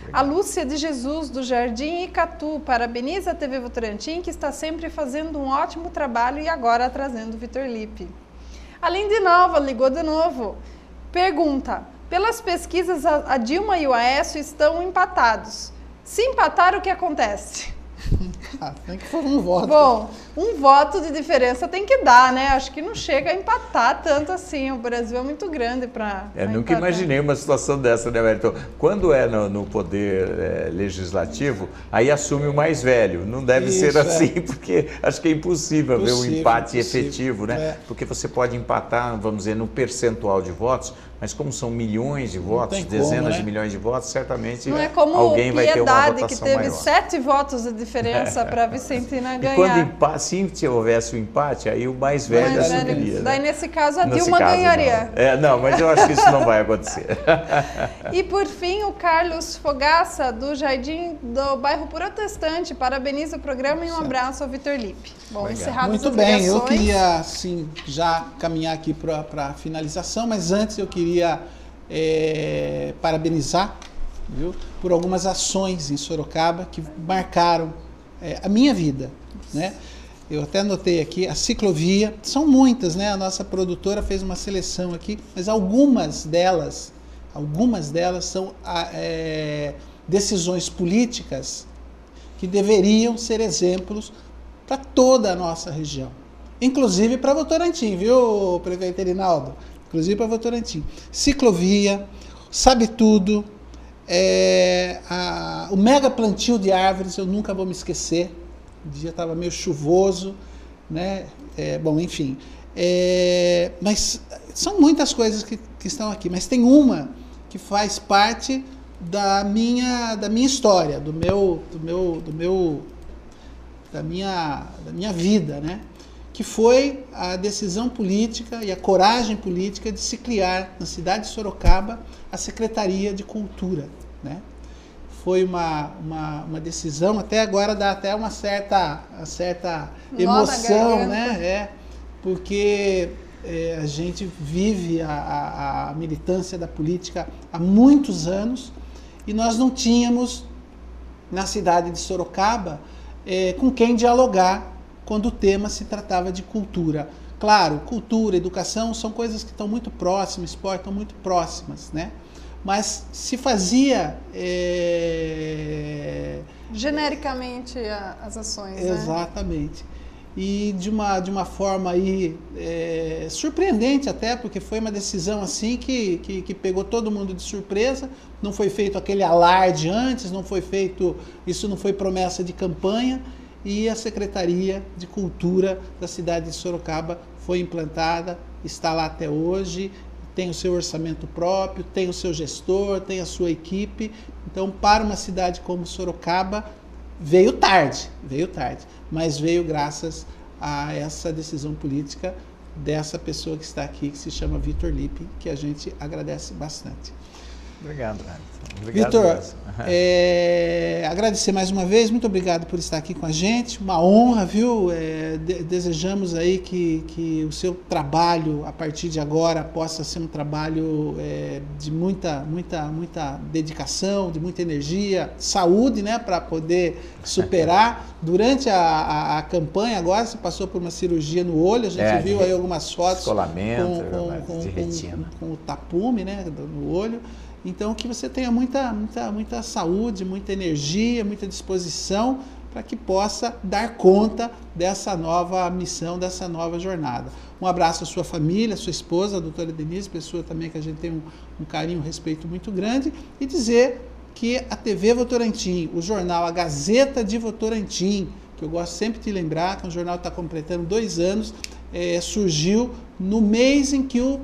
Obrigado. A Lúcia de Jesus, do Jardim Icatu, parabeniza a TV Votorantim, que está sempre fazendo um ótimo trabalho e agora trazendo o Vitor Lippe. A Lindy Nova ligou de novo. Pergunta, pelas pesquisas a Dilma e o Aécio estão empatados. Se empatar, o que acontece? Tem que for um voto. Bom, um voto de diferença tem que dar, né? Acho que não chega a empatar tanto assim. O Brasil é muito grande para nunca imaginei uma situação dessa, né, Wellington? Quando é no poder legislativo, aí assume o mais velho. Não deve ser assim, porque acho que é impossível ver um empate efetivo, né? Porque você pode empatar, vamos dizer, no percentual de votos, mas como são milhões de votos, dezenas de milhões de votos, certamente não é como alguém vai ter uma votação que teve maior. 7 votos de diferença para a Vicentina ganhar. E quando se houvesse o empate, aí o mais velho assumiria. Daí, nesse caso, a Dilma ganharia. Não, mas eu acho que isso não vai acontecer. E, por fim, o Carlos Fogaça, do Jardim do Bairro Protestante, parabeniza o programa e um abraço ao Vitor Lippe. Bom, encerradas muito bem, eu queria assim, já caminhar aqui para a finalização, mas antes eu queria parabenizar, viu, por algumas ações em Sorocaba que marcaram a minha vida, né? Eu até anotei aqui a ciclovia, são muitas, né? A nossa produtora fez uma seleção aqui, mas algumas delas são decisões políticas que deveriam ser exemplos para toda a nossa região, inclusive para Votorantim, viu, prefeito Erinaldo? Inclusive para Votorantim. Ciclovia, Sabe Tudo, o mega plantio de árvores, eu nunca vou me esquecer. O dia estava meio chuvoso, né? Bom, enfim. Mas são muitas coisas que estão aqui, mas tem uma que faz parte da minha história, da minha vida, né? Que foi a decisão política e a coragem política de se criar na cidade de Sorocaba a Secretaria de Cultura, né? Foi uma decisão, até agora dá até uma certa emoção, né? Porque a gente vive a militância da política há muitos anos e nós não tínhamos na cidade de Sorocaba com quem dialogar quando o tema se tratava de cultura. Claro, cultura, educação são coisas que estão muito próximas, esporte estão muito próximas, né? Mas se fazia genericamente as ações, né? Exatamente. E de uma forma aí surpreendente até, porque foi uma decisão assim que pegou todo mundo de surpresa. Não foi feito aquele alarde antes, isso não foi promessa de campanha. E a Secretaria de Cultura da cidade de Sorocaba foi implantada, está lá até hoje, tem o seu orçamento próprio, tem o seu gestor, tem a sua equipe. Então, para uma cidade como Sorocaba, veio tarde, mas veio graças a essa decisão política dessa pessoa que está aqui, que se chama Vitor Lippe, que a gente agradece bastante. Obrigado, Vitor, Agradecer mais uma vez, muito obrigado por estar aqui com a gente, uma honra, viu? Desejamos aí que o seu trabalho, a partir de agora, possa ser um trabalho de muita dedicação, de muita energia, saúde, né? Para poder superar. Durante a campanha agora, você passou por uma cirurgia no olho, a gente viu aí algumas fotos de retina. Com o tapume, né? No olho. Então, que você tenha muita saúde, muita energia, muita disposição para que possa dar conta dessa nova missão, dessa nova jornada. Um abraço à sua família, à sua esposa, a doutora Denise, pessoa também que a gente tem um carinho, um respeito muito grande, e dizer que a TV Votorantim, o jornal, a Gazeta de Votorantim, que eu gosto sempre de lembrar, que o jornal está completando 2 anos, surgiu no mês em que o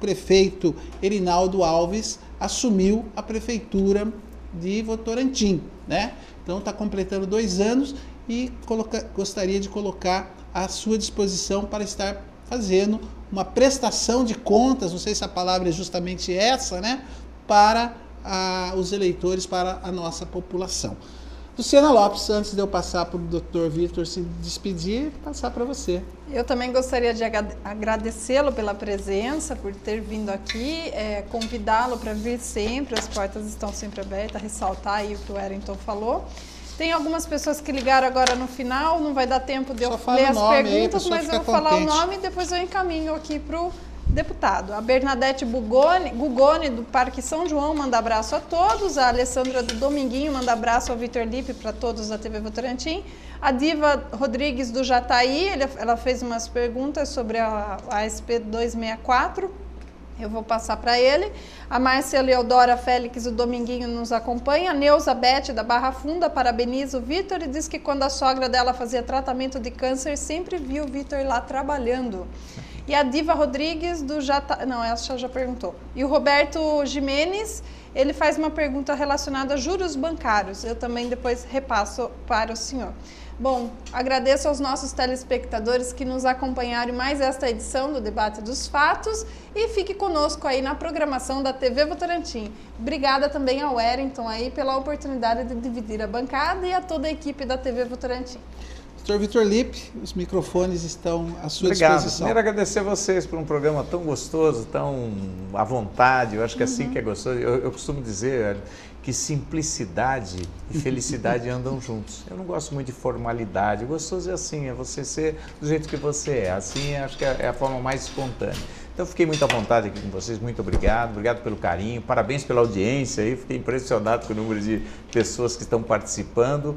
prefeito Erinaldo Alves assumiu a prefeitura de Votorantim, né? Então está completando 2 anos e gostaria de colocar à sua disposição para estar fazendo uma prestação de contas, não sei se a palavra é justamente essa, né? Para os eleitores, para a nossa população. Luciana Lopes, antes de eu passar para o Dr. Vitor se despedir, passar para você. Eu também gostaria de agradecê-lo pela presença, por ter vindo aqui, convidá-lo para vir sempre, as portas estão sempre abertas, ressaltar aí o que o Wellington falou. Tem algumas pessoas que ligaram agora no final, não vai dar tempo de eu ler as perguntas, mas eu vou falar o nome e depois eu encaminho aqui para o deputado. A Bernadette Gugoni, do Parque São João, manda abraço a todos. A Alessandra do Dominguinho manda abraço ao Vitor Lippe, para todos da TV Votorantim. A Diva Rodrigues do Jataí, ela fez umas perguntas sobre a ASP 264. Eu vou passar para ele. A Márcia Leodora Félix do Dominguinho nos acompanha. A Neuza Bete, da Barra Funda, parabeniza o Vitor e diz que quando a sogra dela fazia tratamento de câncer, sempre viu o Vitor lá trabalhando. E a Diva Rodrigues do Jataí... Não, essa já perguntou. E o Roberto Jimenez, ele faz uma pergunta relacionada a juros bancários. Eu também depois repasso para o senhor. Bom, agradeço aos nossos telespectadores que nos acompanharam em mais esta edição do Debate dos Fatos e fique conosco aí na programação da TV Votorantim. Obrigada também ao Wellington aí pela oportunidade de dividir a bancada e a toda a equipe da TV Votorantim. Dr. Vitor Lippe, os microfones estão à sua disposição. Primeiro agradecer a vocês por um programa tão gostoso, tão à vontade, eu acho que é assim que é gostoso. Eu costumo dizer que simplicidade e felicidade andam juntos. Eu não gosto muito de formalidade, o gostoso é assim, é você ser do jeito que você é, assim acho que é a forma mais espontânea. Então, fiquei muito à vontade aqui com vocês, muito obrigado pelo carinho, parabéns pela audiência, aí, fiquei impressionado com o número de pessoas que estão participando.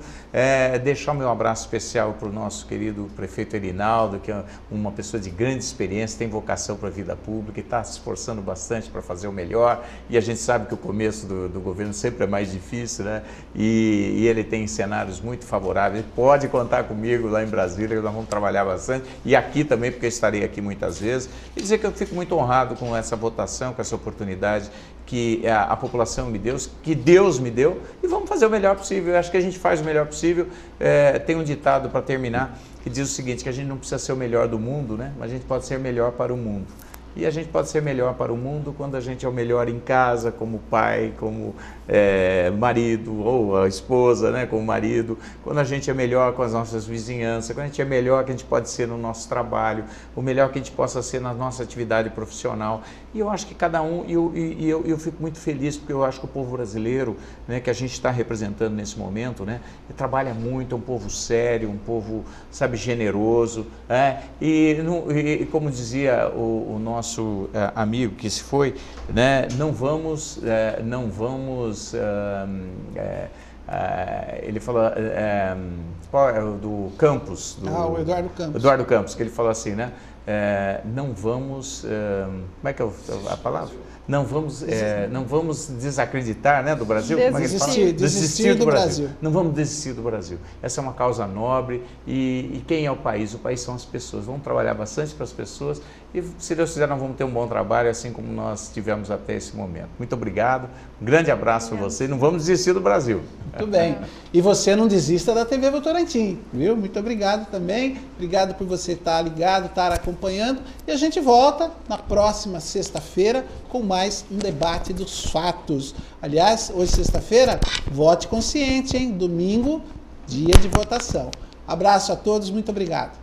Deixar o meu abraço especial para o nosso querido prefeito Erinaldo, que é uma pessoa de grande experiência, tem vocação para a vida pública e está se esforçando bastante para fazer o melhor, e a gente sabe que o começo do governo sempre é mais difícil, né? E ele tem cenários muito favoráveis, pode contar comigo lá em Brasília, nós vamos trabalhar bastante, e aqui também, porque eu estarei aqui muitas vezes, e dizer que eu fico muito honrado com essa votação, com essa oportunidade que a população me deu, que Deus me deu, e vamos fazer o melhor possível. Eu acho que a gente faz o melhor possível. Tem um ditado para terminar que diz o seguinte, que a gente não precisa ser o melhor do mundo, né? Mas a gente pode ser melhor para o mundo. E a gente pode ser melhor para o mundo quando a gente é o melhor em casa, como pai, como marido, ou a esposa, né, como marido, quando a gente é melhor com as nossas vizinhanças, quando a gente é melhor que a gente pode ser no nosso trabalho, o melhor que a gente possa ser na nossa atividade profissional. E eu acho que cada um, eu fico muito feliz, porque eu acho que o povo brasileiro, né, que a gente está representando nesse momento, né, trabalha muito, é um povo sério, um povo, sabe, generoso, e como dizia o nosso amigo que se foi, né, não vamos ele falou, qual é o do Campos? O Eduardo Campos. Eduardo Campos, que ele falou assim, né? Não vamos, como é que é a palavra? Não vamos desacreditar, né, do Brasil? Desistir do Brasil. Não vamos desistir do Brasil. Essa é uma causa nobre e quem é o país? O país são as pessoas. Vamos trabalhar bastante para as pessoas e, se Deus quiser, nós vamos ter um bom trabalho, assim como nós tivemos até esse momento. Muito obrigado, um grande abraço para você, não vamos desistir do Brasil. Muito bem. E você não desista da TV Votorantim, viu? Muito obrigado também, obrigado por você estar ligado, estar acompanhando, e a gente volta na próxima sexta-feira com mais um debate dos fatos. Aliás, hoje sexta-feira, vote consciente, hein? Domingo, dia de votação. Abraço a todos, muito obrigado.